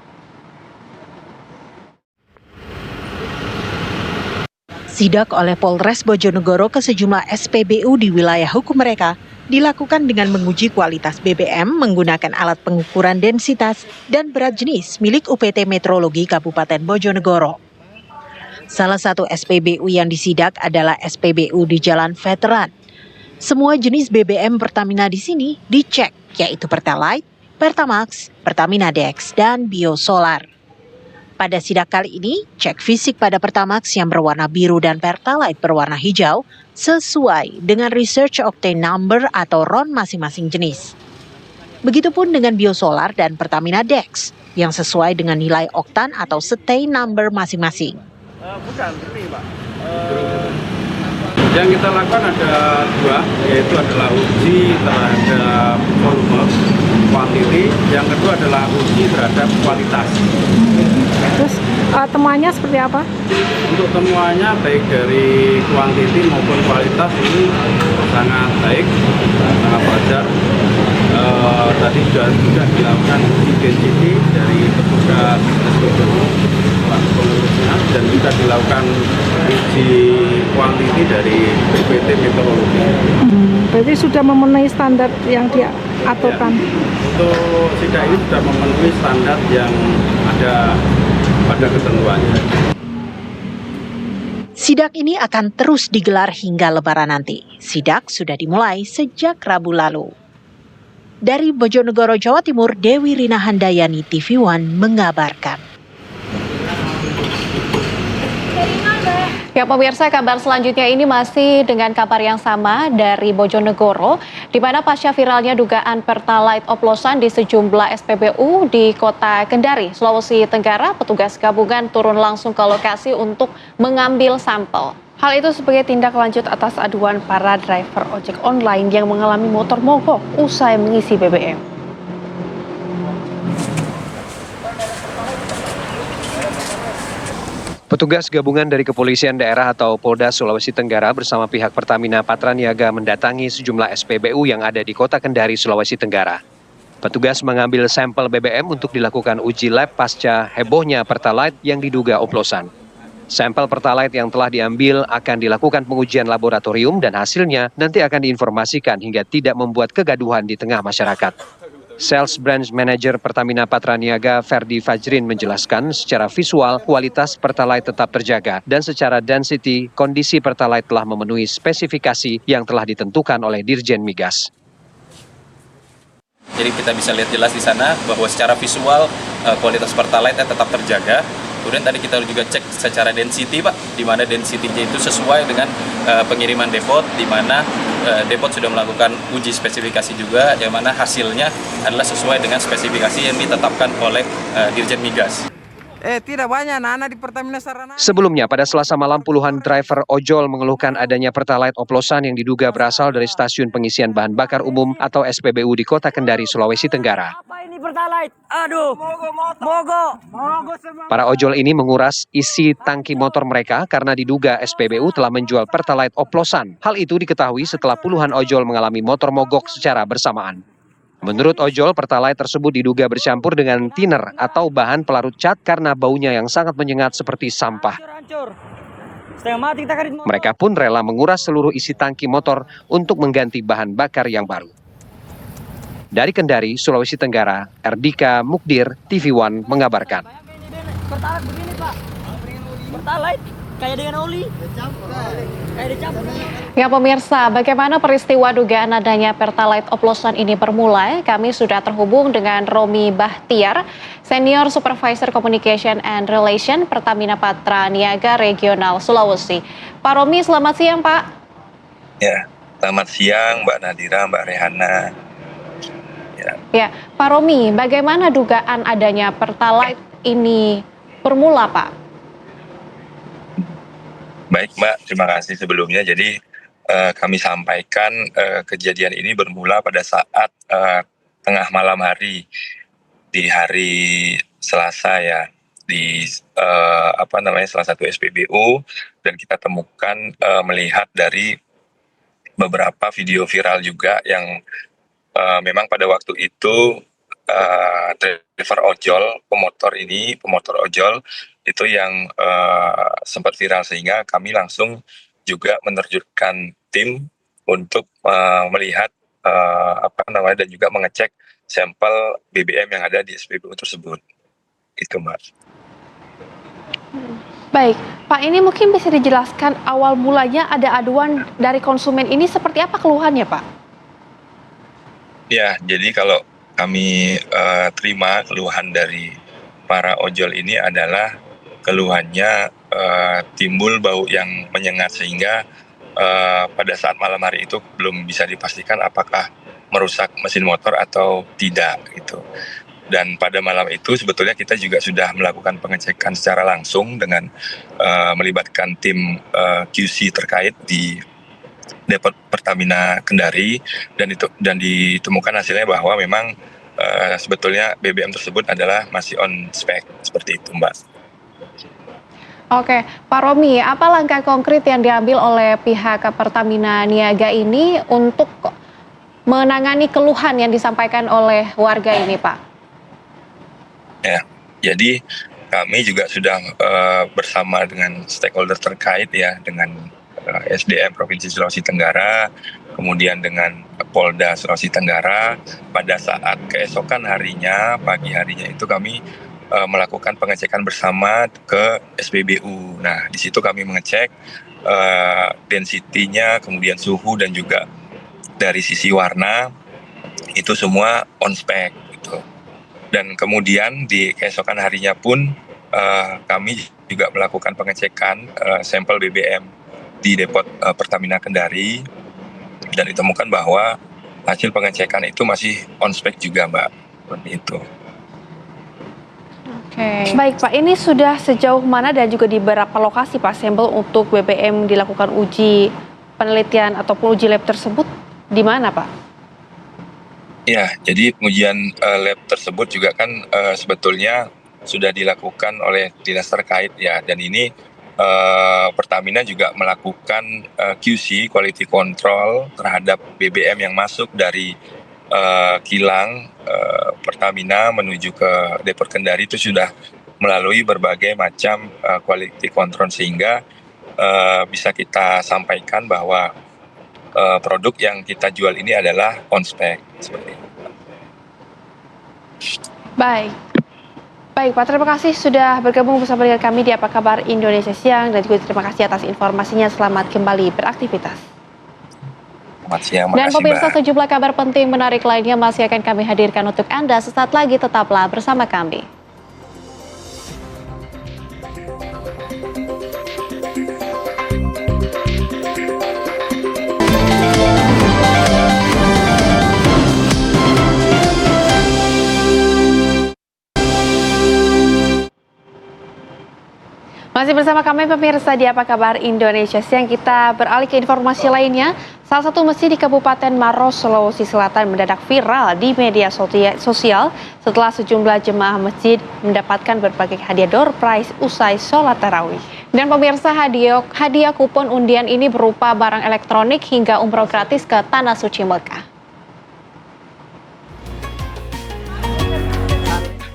Sidak oleh Polres Bojonegoro ke sejumlah SPBU di wilayah hukum mereka dilakukan dengan menguji kualitas BBM menggunakan alat pengukuran densitas dan berat jenis milik UPT Metrologi Kabupaten Bojonegoro. Salah satu SPBU yang disidak adalah SPBU di Jalan Veteran. Semua jenis BBM Pertamina di sini dicek, yaitu Pertalite, Pertamax, Pertamina Dex, dan Biosolar. Pada sidak kali ini, cek fisik pada Pertamax yang berwarna biru dan Pertalite berwarna hijau sesuai dengan Research Octane Number atau RON masing-masing jenis. Begitupun dengan Biosolar dan Pertamina Dex yang sesuai dengan nilai oktan atau Cetane Number masing-masing. Bukan, ini Pak. Yang kita lakukan ada 2, yaitu adalah uji terhadap volume, quantity, yang kedua adalah uji terhadap kualitas. Terus temuannya seperti apa? Untuk temuannya baik dari quantity maupun kualitas ini sangat baik, sangat wajar. Tadi sudah dilakukan uji density dari petugas SPBU pengurusnya dan juga dilakukan uji quantity dari BPT Meteorologi. Berarti sudah memenuhi standar yang diaturkan? Ya, untuk sidak ini sudah memenuhi standar yang ada pada ketentuannya. Sidak ini akan terus digelar hingga Lebaran nanti. Sidak sudah dimulai sejak Rabu lalu. Dari Bojonegoro, Jawa Timur, Dewi Rina Handayani, TV One mengabarkan. Ya pemirsa, kabar selanjutnya ini masih dengan kabar yang sama dari Bojonegoro, di mana pasca viralnya dugaan Pertalite oplosan di sejumlah SPBU di Kota Kendari, Sulawesi Tenggara, petugas gabungan turun langsung ke lokasi untuk mengambil sampel. Hal itu sebagai tindak lanjut atas aduan para driver ojek online yang mengalami motor mogok usai mengisi BBM. Petugas gabungan dari Kepolisian Daerah atau Polda Sulawesi Tenggara bersama pihak Pertamina Patraniaga mendatangi sejumlah SPBU yang ada di Kota Kendari, Sulawesi Tenggara. Petugas mengambil sampel BBM untuk dilakukan uji lab pasca hebohnya Pertalite yang diduga oplosan. Sampel Pertalite yang telah diambil akan dilakukan pengujian laboratorium dan hasilnya nanti akan diinformasikan hingga tidak membuat kegaduhan di tengah masyarakat. Sales Branch Manager Pertamina Patraniaga Ferdi Fajrin menjelaskan secara visual kualitas Pertalite tetap terjaga dan secara density kondisi Pertalite telah memenuhi spesifikasi yang telah ditentukan oleh Dirjen Migas. Jadi kita bisa lihat jelas di sana bahwa secara visual kualitas Pertalite tetap terjaga. Kemudian tadi kita juga cek secara density Pak, di mana density-nya itu sesuai dengan pengiriman depot, di mana depot sudah melakukan uji spesifikasi juga, yang mana hasilnya adalah sesuai dengan spesifikasi yang ditetapkan oleh Dirjen Migas. Tidak banyak anak-anak di Pertamina Sarana. Sebelumnya, pada Selasa malam puluhan driver ojol mengeluhkan adanya Pertalite oplosan yang diduga berasal dari stasiun pengisian bahan bakar umum atau SPBU di Kota Kendari, Sulawesi Tenggara. Apa ini Pertalite? Aduh, mogok. Para ojol ini menguras isi tangki motor mereka karena diduga SPBU telah menjual Pertalite oplosan. Hal itu diketahui setelah puluhan ojol mengalami motor mogok secara bersamaan. Menurut ojol, Pertalite tersebut diduga bercampur dengan thinner atau bahan pelarut cat karena baunya yang sangat menyengat seperti sampah. Mereka pun rela menguras seluruh isi tangki motor untuk mengganti bahan bakar yang baru. Dari Kendari, Sulawesi Tenggara, Erdika Mukdir, TV One mengabarkan. Pertalite begini Pak. Pertalite kayak dengan oli. Kayak dicampur. Ya pemirsa, bagaimana peristiwa dugaan adanya Pertalite oplosan ini bermula? Kami sudah terhubung dengan Romi Bahtiar, Senior Supervisor Communication and Relation Pertamina Patra Niaga Regional Sulawesi. Pak Romi, selamat siang Pak. Ya, selamat siang Mbak Nadira, Mbak Rehana. Ya, Pak Romi, bagaimana dugaan adanya Pertalite ini bermula Pak? Baik Mbak, terima kasih sebelumnya. Jadi kami sampaikan kejadian ini bermula pada saat tengah malam hari di hari Selasa ya, di salah satu SPBU, dan kita temukan melihat dari beberapa video viral juga yang memang pada waktu itu driver ojol, pemotor ojol itu yang sempat viral, sehingga kami langsung juga menerjunkan tim untuk melihat dan juga mengecek sampel BBM yang ada di SPBU tersebut. Itu Mbak. Baik, Pak, ini mungkin bisa dijelaskan awal mulanya ada aduan dari konsumen ini seperti apa keluhannya Pak? Ya, jadi kalau kami terima keluhan dari para ojol ini adalah keluhannya timbul bau yang menyengat, sehingga pada saat malam hari itu belum bisa dipastikan apakah merusak mesin motor atau tidak gitu. Dan pada malam itu sebetulnya kita juga sudah melakukan pengecekan secara langsung dengan melibatkan tim QC terkait di Depot Pertamina Kendari, dan ditemukan hasilnya bahwa memang sebetulnya BBM tersebut adalah masih on spec, seperti itu Mbak. Oke, Pak Romi, apa langkah konkret yang diambil oleh pihak Pertamina Niaga ini untuk menangani keluhan yang disampaikan oleh warga ini, Pak? Ya, jadi kami juga sudah bersama dengan stakeholder terkait ya, dengan SDM Provinsi Sulawesi Tenggara, kemudian dengan Polda Sulawesi Tenggara. Pada saat keesokan harinya, pagi harinya itu kami melakukan pengecekan bersama ke SPBU. Nah, di situ kami mengecek density-nya, kemudian suhu, dan juga dari sisi warna itu semua on spec gitu. Dan kemudian di keesokan harinya pun kami juga melakukan pengecekan sampel BBM di Depot Pertamina Kendari, dan ditemukan bahwa hasil pengecekan itu masih on spec juga Mbak, seperti itu. Baik Pak, ini sudah sejauh mana dan juga di beberapa lokasi Pak sampel untuk BBM dilakukan uji penelitian ataupun uji lab tersebut di mana Pak? Ya, jadi pengujian lab tersebut juga kan sebetulnya sudah dilakukan oleh dinas terkait ya, dan ini Pertamina juga melakukan QC, quality control terhadap BBM yang masuk dari kilang Pertamina menuju ke Depot Kendari, itu sudah melalui berbagai macam quality control, sehingga bisa kita sampaikan bahwa produk yang kita jual ini adalah on spec, seperti itu. Baik Pak, terima kasih sudah bergabung bersama dengan kami di Apa Kabar Indonesia Siang, dan juga terima kasih atas informasinya. Selamat kembali beraktivitas. Siang, dan pemirsa, sejumlah kabar penting menarik lainnya masih akan kami hadirkan untuk Anda sesaat lagi. Tetaplah bersama kami. Masih bersama kami pemirsa di Apa Kabar Indonesia Siang. Kita beralih ke informasi lainnya. Salah satu masjid di Kabupaten Maros, Sulawesi Selatan mendadak viral di media sosial setelah sejumlah jemaah masjid mendapatkan berbagai hadiah door prize usai sholat tarawih. Dan pemirsa, hadiah kupon undian ini berupa barang elektronik hingga umroh gratis ke Tanah Suci Mekah.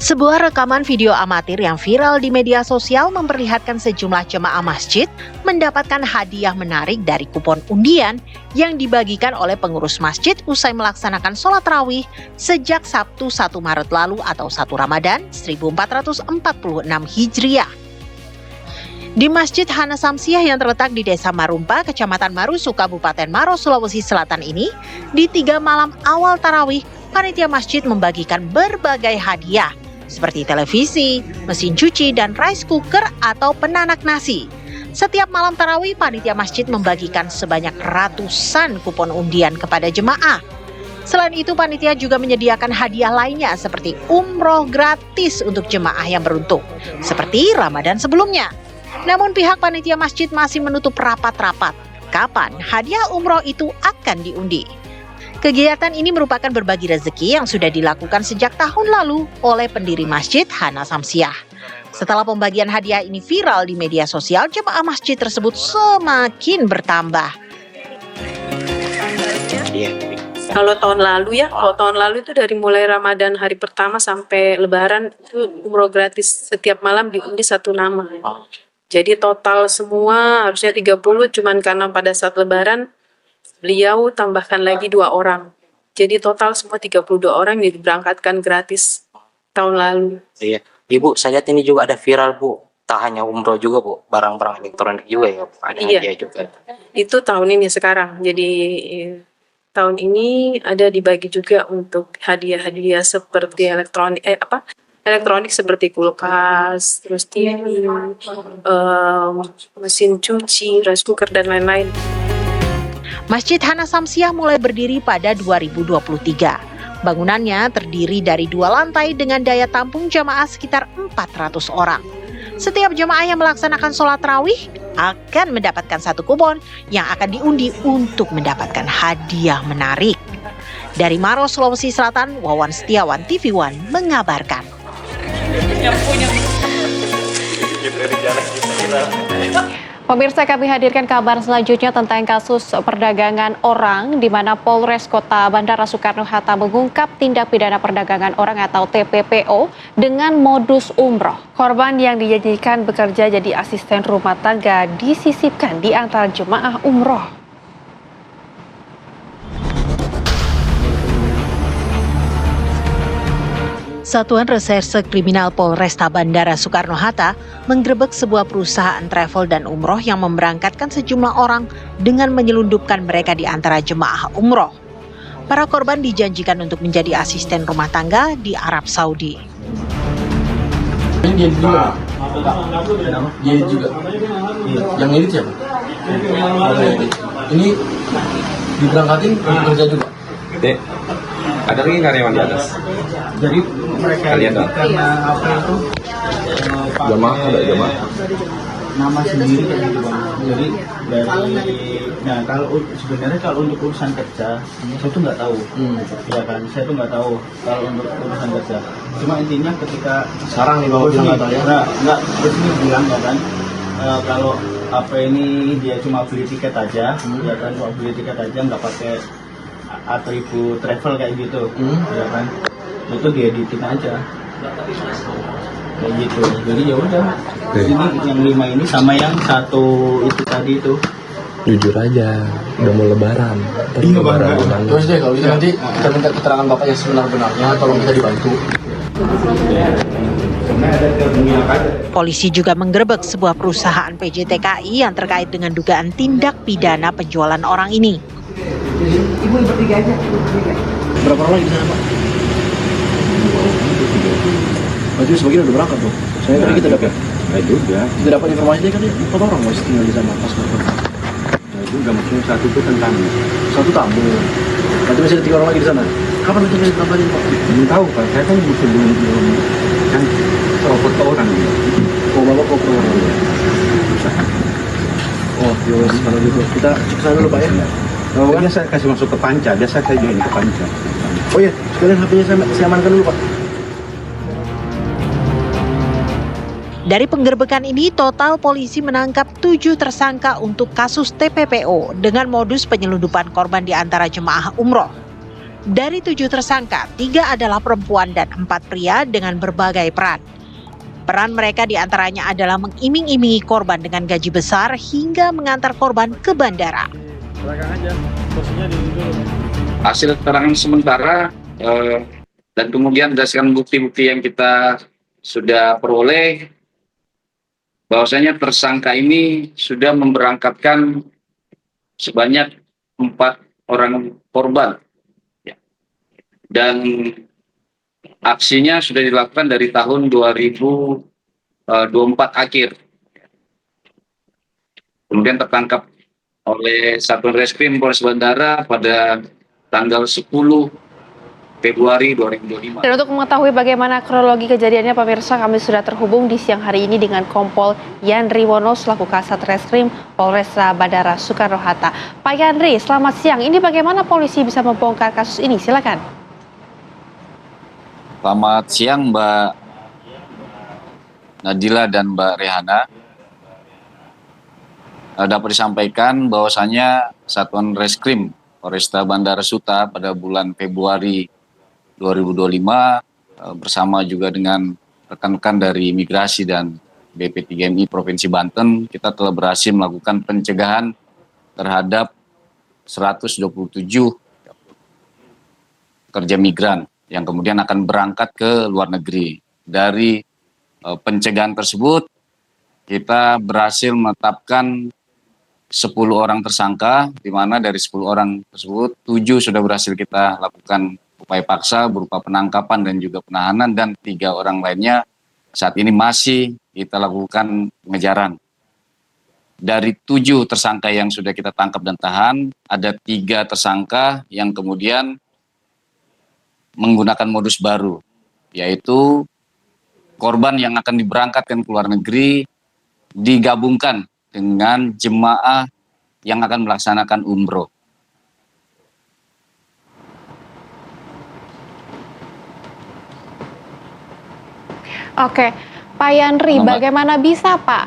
Sebuah rekaman video amatir yang viral di media sosial memperlihatkan sejumlah jemaah masjid mendapatkan hadiah menarik dari kupon undian yang dibagikan oleh pengurus masjid usai melaksanakan sholat tarawih sejak Sabtu 1 Maret lalu atau 1 Ramadan 1446 Hijriah. Di Masjid Hana Samsiah yang terletak di Desa Marumpa, Kecamatan Marusu, Kabupaten Maros, Sulawesi Selatan ini, di 3 malam awal tarawih, panitia masjid membagikan berbagai hadiah seperti televisi, mesin cuci, dan rice cooker atau penanak nasi. Setiap malam tarawih, panitia masjid membagikan sebanyak ratusan kupon undian kepada jemaah. Selain itu, panitia juga menyediakan hadiah lainnya seperti umroh gratis untuk jemaah yang beruntung, seperti Ramadan sebelumnya. Namun pihak panitia masjid masih menutup rapat-rapat kapan hadiah umroh itu akan diundi. Kegiatan ini merupakan berbagi rezeki yang sudah dilakukan sejak tahun lalu oleh pendiri Masjid Hana Samsiah. Setelah pembagian hadiah ini viral di media sosial, jemaah masjid tersebut semakin bertambah. Kalau tahun lalu itu dari mulai Ramadan hari pertama sampai Lebaran itu umroh gratis, setiap malam diundi 1 nama. Jadi total semua harusnya 30, cuman karena pada saat Lebaran beliau tambahkan lagi 2 orang. Jadi total semua 32 orang yang diberangkatkan gratis tahun lalu. Iya, Ibu, saya lihat ini juga ada viral, Bu. Tak hanya umroh juga, Bu. Barang-barang elektronik juga ya, ada hadiah juga. Itu tahun ini sekarang. Jadi tahun ini ada dibagi juga untuk hadiah-hadiah seperti elektronik seperti kulkas, terus TV, mesin cuci, rice cooker, dan lain-lain. Masjid Hana Samsiah mulai berdiri pada 2023. Bangunannya terdiri dari 2 lantai dengan daya tampung jamaah sekitar 400 orang. Setiap jamaah yang melaksanakan sholat tarawih akan mendapatkan 1 kupon yang akan diundi untuk mendapatkan hadiah menarik. Dari Maros, Sulawesi Selatan, Wawan Setiawan, TV One mengabarkan. Pemirsa, kami hadirkan kabar selanjutnya tentang kasus perdagangan orang di mana Polres Kota Bandara Soekarno-Hatta mengungkap tindak pidana perdagangan orang atau TPPO dengan modus umroh. Korban yang dijanjikan bekerja jadi asisten rumah tangga disisipkan di antara jemaah umroh. Satuan Reserse Kriminal Polresta Bandara Soekarno-Hatta menggerebek sebuah perusahaan travel dan umroh yang memberangkatkan sejumlah orang dengan menyelundupkan mereka di antara jemaah umroh. Para korban dijanjikan untuk menjadi asisten rumah tangga di Arab Saudi. Ini juga. Dia juga. Yang ini siapa? Ini diberangkatin untuk kerja juga. Dek, ada lagi karyawan di atas? Jadi mereka kalian karena apa itu? Jamaah ada jamaah? Nama sendiri kan gitu Bang. Jadi nah kalau sebenarnya kalau untuk urusan kerja saya tuh nggak tahu, ya kan? Saya tuh nggak tahu kalau untuk urusan kerja. Cuma intinya ketika sekarang nih Bang bilang nggak tahu ya? Nggak terus ini bilang ya kan? Kalau apa ini dia cuma beli tiket aja, ya kan? Cuma beli tiket aja nggak pakai atribut travel kayak gitu, ya kan? Itu dieditin aja. Kayak gitu. Jadi ya udah. Ini yang 5 ini sama yang 1 itu tadi itu. Jujur aja, udah mau lebaran. Iya Bang. Terus deh kalau nanti kita minta keterangan Bapak yang sebenar-benarnya, tolong kita dibantu. Polisi juga menggerebek sebuah perusahaan PJTKI yang terkait dengan dugaan tindak pidana penjualan orang ini. Ibu bertiga aja. Berapa orang lagi di sana Pak? Berarti sebagian udah berangkat tuh. Saya tadi kita dapat. Nggak juga. Kita dapat informasi kan 4 orang masih tinggal di sana pas berangkat. Nggak juga, maksudnya 1 itu kan tamu. 1 tamu. Berarti masih ada 3 orang lagi di sana. Kapan itu bisa ditambahin Pak? Belum tahu Pak, saya kan belum kan foto orang gitu. Oh, Bapak kok program ya? Oh, yowes, kalau gitu. Kita cek sana dulu, Pak ya. Oh, Biar saya kasih masuk ke panca, biasa saya join ke panca. oh iya, sekalian HP-nya saya amankan dulu, Pak. Dari penggerbekan ini, total polisi menangkap 7 tersangka untuk kasus TPPO dengan modus penyelundupan korban di antara jemaah umroh. Dari 7 tersangka, 3 adalah perempuan dan 4 pria dengan berbagai peran. Peran mereka diantaranya adalah mengiming-imingi korban dengan gaji besar hingga mengantar korban ke bandara. Belakang aja, posisinya di dulu. Hasil keterangan sementara dan kemudian berdasarkan bukti-bukti yang kita sudah peroleh, bahwasanya tersangka ini sudah memberangkatkan sebanyak 4 orang korban. Dan aksinya sudah dilakukan dari tahun 2024 akhir. Kemudian tertangkap oleh Satuan Reskrim Polres Bandara pada tanggal 10 Februari 2025. Dan untuk mengetahui bagaimana kronologi kejadiannya, pemirsa, kami sudah terhubung di siang hari ini dengan Kompol Yandri Wono selaku Kasat Reskrim Polresta Bandara Soekarno-Hatta. Pak Yandri, selamat siang. Ini bagaimana polisi bisa membongkar kasus ini? Silakan. Selamat siang Mbak Nadila dan Mbak Rehana. Dapat disampaikan bahwasanya Satuan Reskrim Polresta Bandara Suta pada bulan Februari 2025 bersama juga dengan rekan-rekan dari Imigrasi dan BP3MI Provinsi Banten, kita telah berhasil melakukan pencegahan terhadap 127 pekerja migran yang kemudian akan berangkat ke luar negeri. Dari pencegahan tersebut, kita berhasil menetapkan 10 orang tersangka, di mana dari 10 orang tersebut, 7 sudah berhasil kita lakukan upaya paksa berupa penangkapan dan juga penahanan, dan 3 orang lainnya saat ini masih kita lakukan pengejaran. Dari 7 tersangka yang sudah kita tangkap dan tahan, ada 3 tersangka yang kemudian menggunakan modus baru, yaitu korban yang akan diberangkatkan ke luar negeri digabungkan dengan jemaah yang akan melaksanakan umroh. Oke, Pak Yandri, bagaimana bisa Pak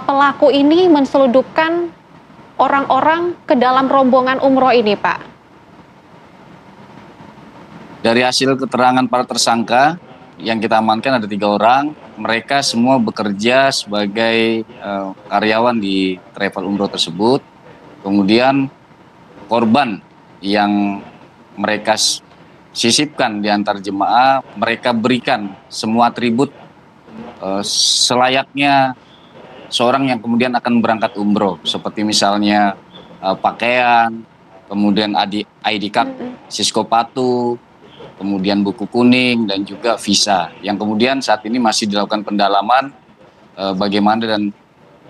pelaku ini menselundupkan orang-orang ke dalam rombongan umroh ini, Pak? Dari hasil keterangan para tersangka yang kita amankan ada 3 orang, mereka semua bekerja sebagai karyawan di travel umroh tersebut. Kemudian korban yang mereka sisipkan di antar jemaah, mereka berikan semua atribut selayaknya seorang yang kemudian akan berangkat umroh, seperti misalnya pakaian, kemudian ID card, Siskopatu, kemudian buku kuning, dan juga visa, yang kemudian saat ini masih dilakukan pendalaman bagaimana dan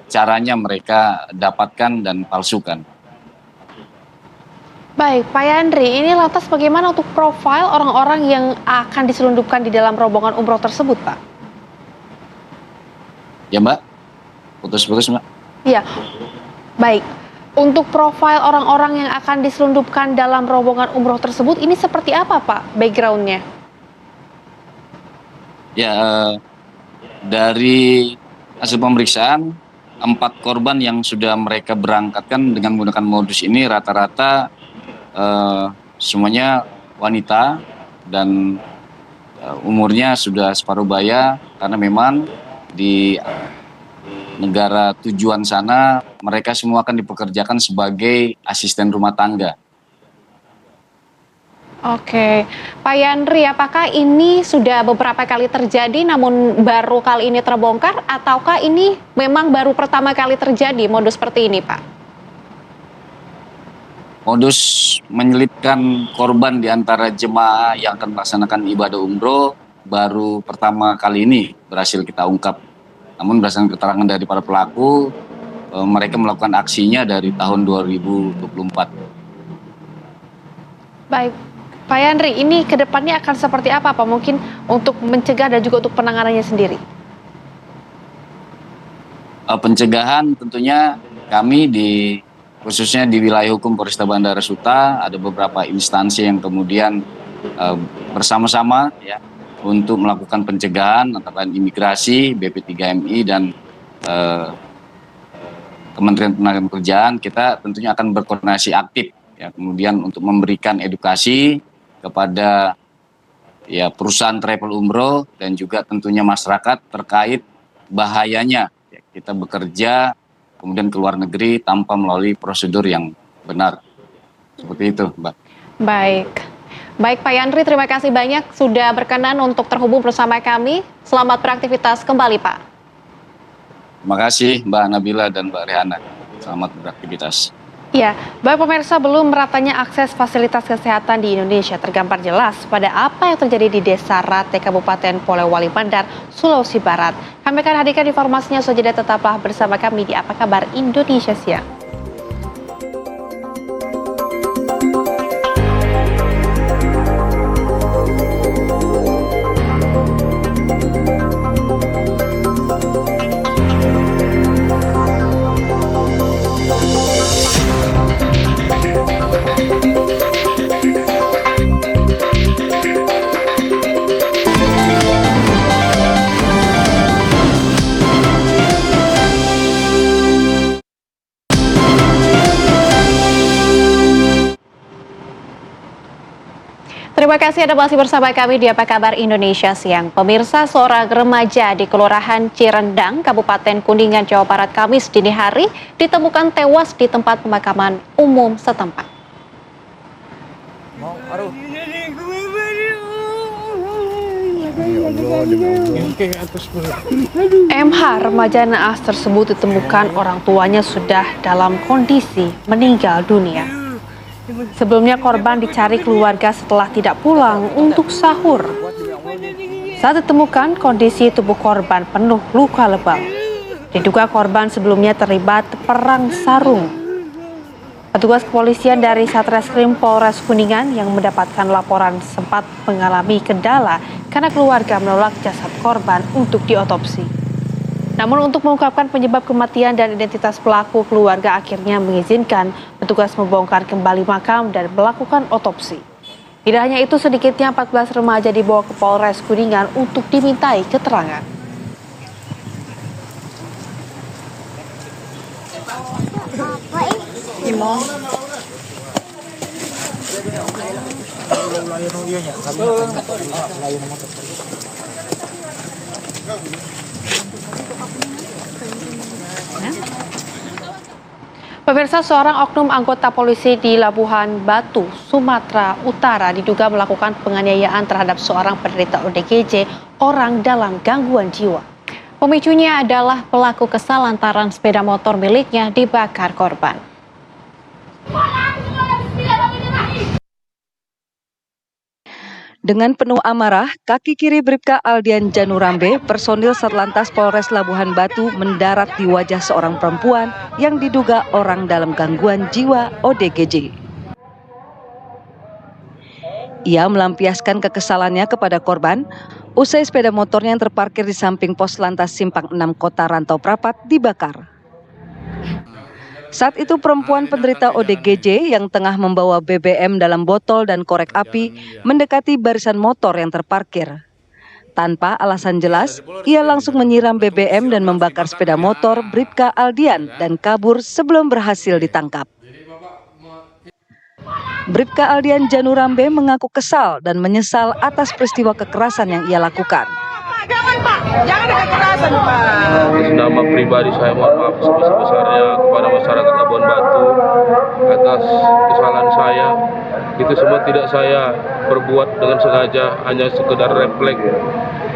caranya mereka dapatkan dan palsukan. Baik, Pak Yandri, ini lantas bagaimana untuk profil orang-orang yang akan diselundupkan di dalam rombongan umroh tersebut, Pak? Ya Mbak, putus-putus Mbak. Iya, baik. Untuk profil orang-orang yang akan diselundupkan dalam rombongan umroh tersebut, ini seperti apa Pak background-nya? Ya, dari hasil pemeriksaan, 4 korban yang sudah mereka berangkatkan dengan menggunakan modus ini rata-rata semuanya wanita dan umurnya sudah separuh baya, karena memang di negara tujuan sana mereka semua akan dipekerjakan sebagai asisten rumah tangga. Oke, Pak Yandri, apakah ini sudah beberapa kali terjadi namun baru kali ini terbongkar, ataukah ini memang baru pertama kali terjadi modus seperti ini, Pak? Modus menyelipkan korban di antara jemaah yang akan melaksanakan ibadah umroh baru pertama kali ini berhasil kita ungkap. Namun berdasarkan keterangan dari para pelaku, mereka melakukan aksinya dari tahun 2024. Baik, Pak Yandri, ini ke depannya akan seperti apa Pak? Mungkin untuk mencegah dan juga untuk penanganannya sendiri. pencegahan tentunya kami khususnya di wilayah hukum Polresta Bandara Suta ada beberapa instansi yang kemudian bersama-sama ya untuk melakukan pencegahan antara imigrasi, BP3MI dan Kementerian Ketenagakerjaan. Kita tentunya akan berkoordinasi aktif ya kemudian untuk memberikan edukasi kepada ya perusahaan travel umroh dan juga tentunya masyarakat terkait bahayanya ya, kita bekerja kemudian ke luar negeri tanpa melalui prosedur yang benar. Seperti itu, Mbak. Baik Pak Yandri, terima kasih banyak sudah berkenan untuk terhubung bersama kami. Selamat beraktivitas kembali, Pak. Terima kasih Mbak Nabila dan Mbak Rehana. Selamat beraktivitas. Ya, baik pemirsa, belum meratanya akses fasilitas kesehatan di Indonesia tergambar jelas pada apa yang terjadi di Desa Rate, Kabupaten Polewali Mandar, Sulawesi Barat. Kami akan hadirkan informasinya saja, tetaplah bersama kami di Apa Kabar Indonesia Siang. Terima kasih Anda masih bersama kami di Apa Kabar Indonesia Siang. Pemirsa, seorang remaja di Kelurahan Cirendang, Kabupaten Kuningan, Jawa Barat, Kamis dini hari ditemukan tewas di tempat pemakaman umum setempat. MH, remaja naas tersebut ditemukan orang tuanya sudah dalam kondisi meninggal dunia. Sebelumnya korban dicari keluarga setelah tidak pulang untuk sahur. Saat ditemukan, kondisi tubuh korban penuh luka lebam. Diduga korban sebelumnya terlibat perang sarung. Petugas kepolisian dari Satreskrim Polres Kuningan yang mendapatkan laporan sempat mengalami kendala karena keluarga menolak jasad korban untuk diotopsi. Namun untuk mengungkapkan penyebab kematian dan identitas pelaku, keluarga akhirnya mengizinkan petugas membongkar kembali makam dan melakukan otopsi. Tidak hanya itu, sedikitnya 14 remaja dibawa ke Polres Kuningan untuk dimintai keterangan. Pemirsa, seorang oknum anggota polisi di Labuhan Batu, Sumatera Utara diduga melakukan penganiayaan terhadap seorang penderita ODGJ, orang dalam gangguan jiwa. Pemicunya adalah pelaku kesal lantaran sepeda motor miliknya dibakar korban. Dengan penuh amarah, kaki kiri Bribka Aldian Janurambe, personil Satlantas Polres Labuhan Batu mendarat di wajah seorang perempuan yang diduga orang dalam gangguan jiwa ODGJ. Ia melampiaskan kekesalannya kepada korban usai sepeda motornya yang terparkir di samping pos lantas Simpang 6 Kota Rantau Prapat dibakar. Saat itu perempuan penderita ODGJ yang tengah membawa BBM dalam botol dan korek api mendekati barisan motor yang terparkir. Tanpa alasan jelas, ia langsung menyiram BBM dan membakar sepeda motor Bribka Aldian dan kabur sebelum berhasil ditangkap. Bribka Aldian Janurambe mengaku kesal dan menyesal atas peristiwa kekerasan yang ia lakukan. Jangan Pak, jangan ada kekerasan Pak. Atas nama pribadi saya mohon maaf sebesar-besarnya kepada masyarakat Labuhan Batu atas kesalahan saya. Itu semua tidak saya perbuat dengan sengaja, hanya sekedar refleks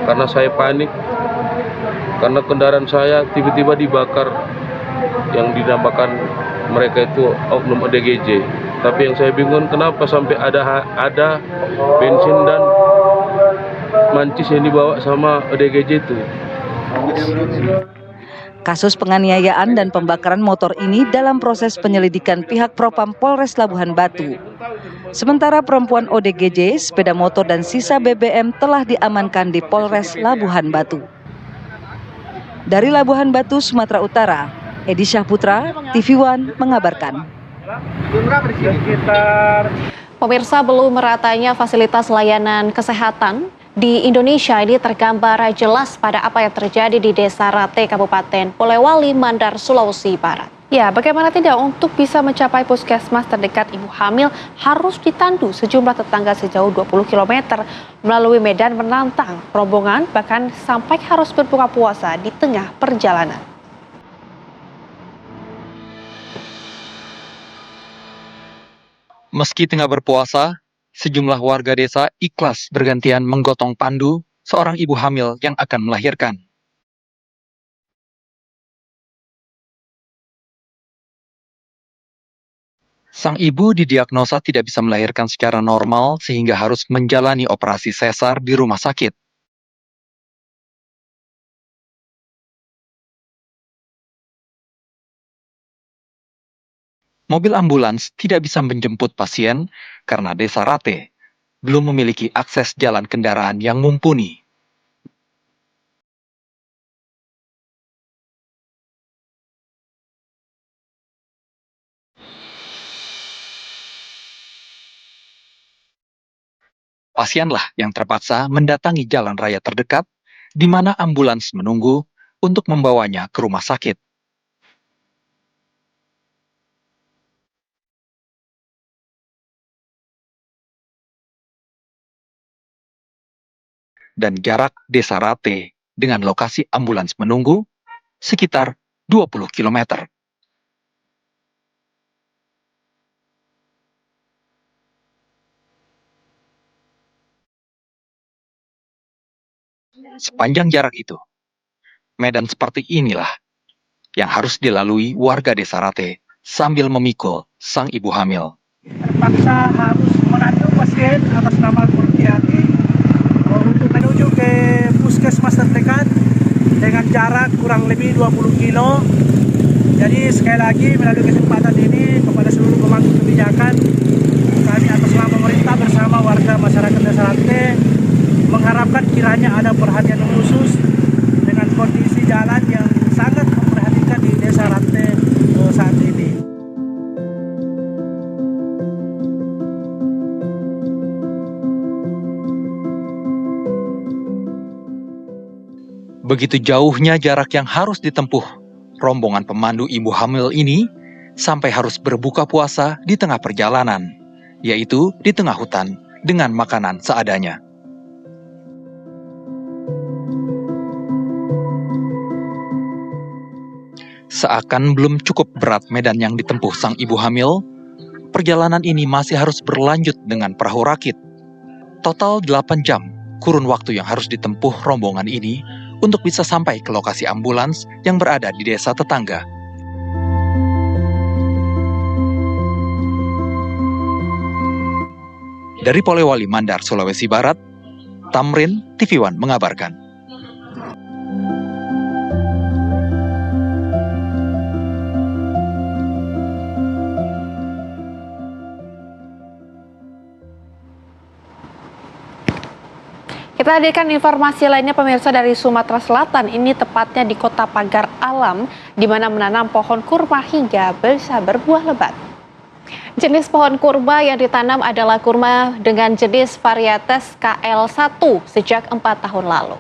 karena saya panik. Karena kendaraan saya tiba-tiba dibakar yang dinamakan mereka itu oknum ODGJ. Tapi yang saya bingung kenapa sampai ada bensin dan mancis yang dibawa sama ODGJ itu. Kasus penganiayaan dan pembakaran motor ini dalam proses penyelidikan pihak Propam Polres Labuhan Batu. Sementara perempuan ODGJ, sepeda motor dan sisa BBM telah diamankan di Polres Labuhan Batu. Dari Labuhan Batu, Sumatera Utara, Edi Syahputra, TV One mengabarkan. Pemirsa, belum meratanya fasilitas layanan kesehatan di Indonesia ini tergambar jelas pada apa yang terjadi di Desa Rate, Kabupaten Polewali, Mandar, Sulawesi Barat. Ya, bagaimana tidak, untuk bisa mencapai puskesmas terdekat ibu hamil harus ditandu sejumlah tetangga sejauh 20 km melalui medan menantang rombongan, bahkan sampai harus berbuka puasa di tengah perjalanan. Meski tengah berpuasa, sejumlah warga desa ikhlas bergantian menggotong pandu seorang ibu hamil yang akan melahirkan. Sang ibu didiagnosa tidak bisa melahirkan secara normal sehingga harus menjalani operasi sesar di rumah sakit. Mobil ambulans tidak bisa menjemput pasien karena Desa Rate belum memiliki akses jalan kendaraan yang mumpuni. Pasienlah yang terpaksa mendatangi jalan raya terdekat, di mana ambulans menunggu untuk membawanya ke rumah sakit. Dan jarak Desa Rate dengan lokasi ambulans menunggu sekitar 20 km. Sepanjang jarak itu, medan seperti inilah yang harus dilalui warga Desa Rate sambil memikul sang ibu hamil. Terpaksa harus menandu pasien atas nama Kurniati untuk menuju ke puskesmas terdekat dengan jarak kurang lebih 20 kilo. Jadi sekali lagi melalui kesempatan ini kepada seluruh pemangku kebijakan, kami atas nama pemerintah bersama warga masyarakat Desa Rate mengharapkan kiranya ada perhatian khusus dengan kondisi jalan yang sangat memperhatikan di Desa Rate saat ini. Begitu jauhnya jarak yang harus ditempuh rombongan pemandu ibu hamil ini sampai harus berbuka puasa di tengah perjalanan, yaitu di tengah hutan dengan makanan seadanya. Seakan belum cukup berat medan yang ditempuh sang ibu hamil, perjalanan ini masih harus berlanjut dengan perahu rakit. Total 8 jam kurun waktu yang harus ditempuh rombongan ini untuk bisa sampai ke lokasi ambulans yang berada di desa tetangga. Dari Polewali Mandar, Sulawesi Barat, Tamrin, TV One mengabarkan. Kita hadirkan informasi lainnya, pemirsa, dari Sumatera Selatan. Ini tepatnya di Kota Pagar Alam, di mana menanam pohon kurma hingga bisa berbuah lebat. Jenis pohon kurma yang ditanam adalah kurma dengan jenis varietas KL1 sejak 4 tahun lalu.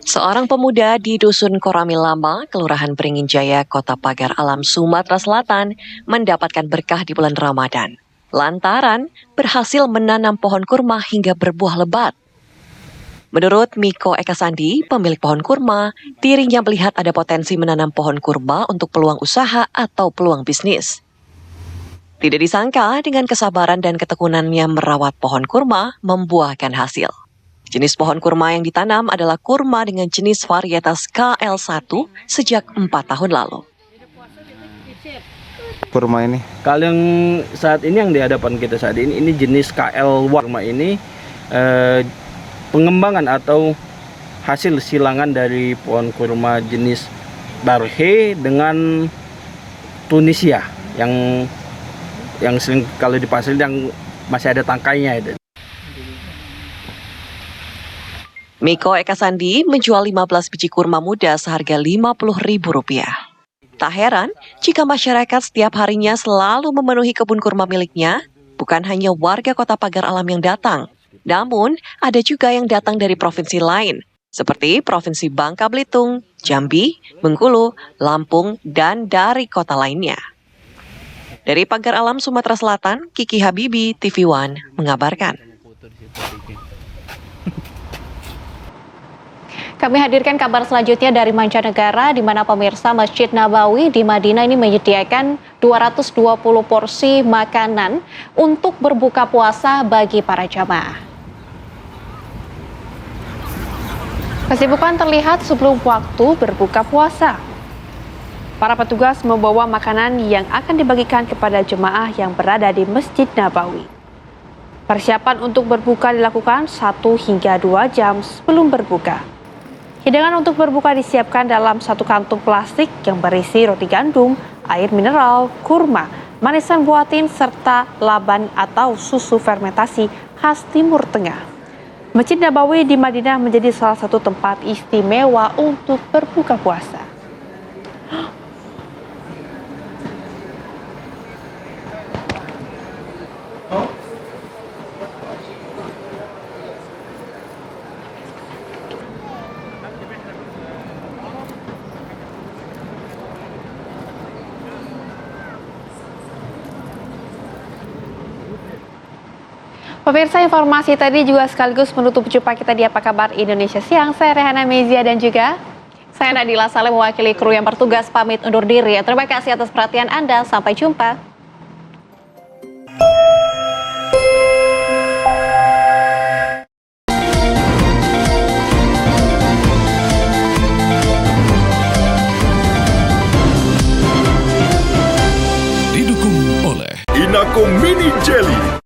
Seorang pemuda di Dusun Koramil Lama, Kelurahan Beringin Jaya, Kota Pagar Alam, Sumatera Selatan, mendapatkan berkah di bulan Ramadan lantaran berhasil menanam pohon kurma hingga berbuah lebat. Menurut Miko Eka Sandi, pemilik pohon kurma, dirinya melihat ada potensi menanam pohon kurma untuk peluang usaha atau peluang bisnis. Tidak disangka dengan kesabaran dan ketekunannya merawat pohon kurma membuahkan hasil. Jenis pohon kurma yang ditanam adalah kurma dengan jenis varietas KL1 sejak 4 tahun lalu. Kurma ini? Kalau yang saat ini yang di hadapan kita saat ini jenis KL1. Kurma ini pengembangan atau hasil silangan dari pohon kurma jenis Barhe dengan Tunisia yang sering kalau di pasar yang masih ada tangkainya itu. Miko Eka Sandi menjual 15 biji kurma muda seharga Rp50.000. Tak heran jika masyarakat setiap harinya selalu memenuhi kebun kurma miliknya, bukan hanya warga Kota Pagar Alam yang datang, namun ada juga yang datang dari provinsi lain, seperti Provinsi Bangka Belitung, Jambi, Bengkulu, Lampung, dan dari kota lainnya. Dari Pagar Alam Sumatera Selatan, Kiki Habibi, TV One, mengabarkan. Kami hadirkan kabar selanjutnya dari mancanegara, di mana pemirsa Masjid Nabawi di Madinah ini menyediakan 220 porsi makanan untuk berbuka puasa bagi para jamaah. Kesibukan terlihat sebelum waktu berbuka puasa. Para petugas membawa makanan yang akan dibagikan kepada jemaah yang berada di Masjid Nabawi. Persiapan untuk berbuka dilakukan 1 hingga 2 jam sebelum berbuka. Hidangan untuk berbuka disiapkan dalam 1 kantung plastik yang berisi roti gandum, air mineral, kurma, manisan buatin, serta laban atau susu fermentasi khas Timur Tengah. Masjid Nabawi di Madinah menjadi salah satu tempat istimewa untuk berbuka puasa. Pemirsa, informasi tadi juga sekaligus menutup jumpa kita di Apa Kabar Indonesia Siang. Saya Rehana Mezia dan juga saya Nadila Saleh mewakili kru yang bertugas pamit undur diri. Terima kasih atas perhatian Anda. Sampai jumpa. Didukung oleh Inako Mini Jelly.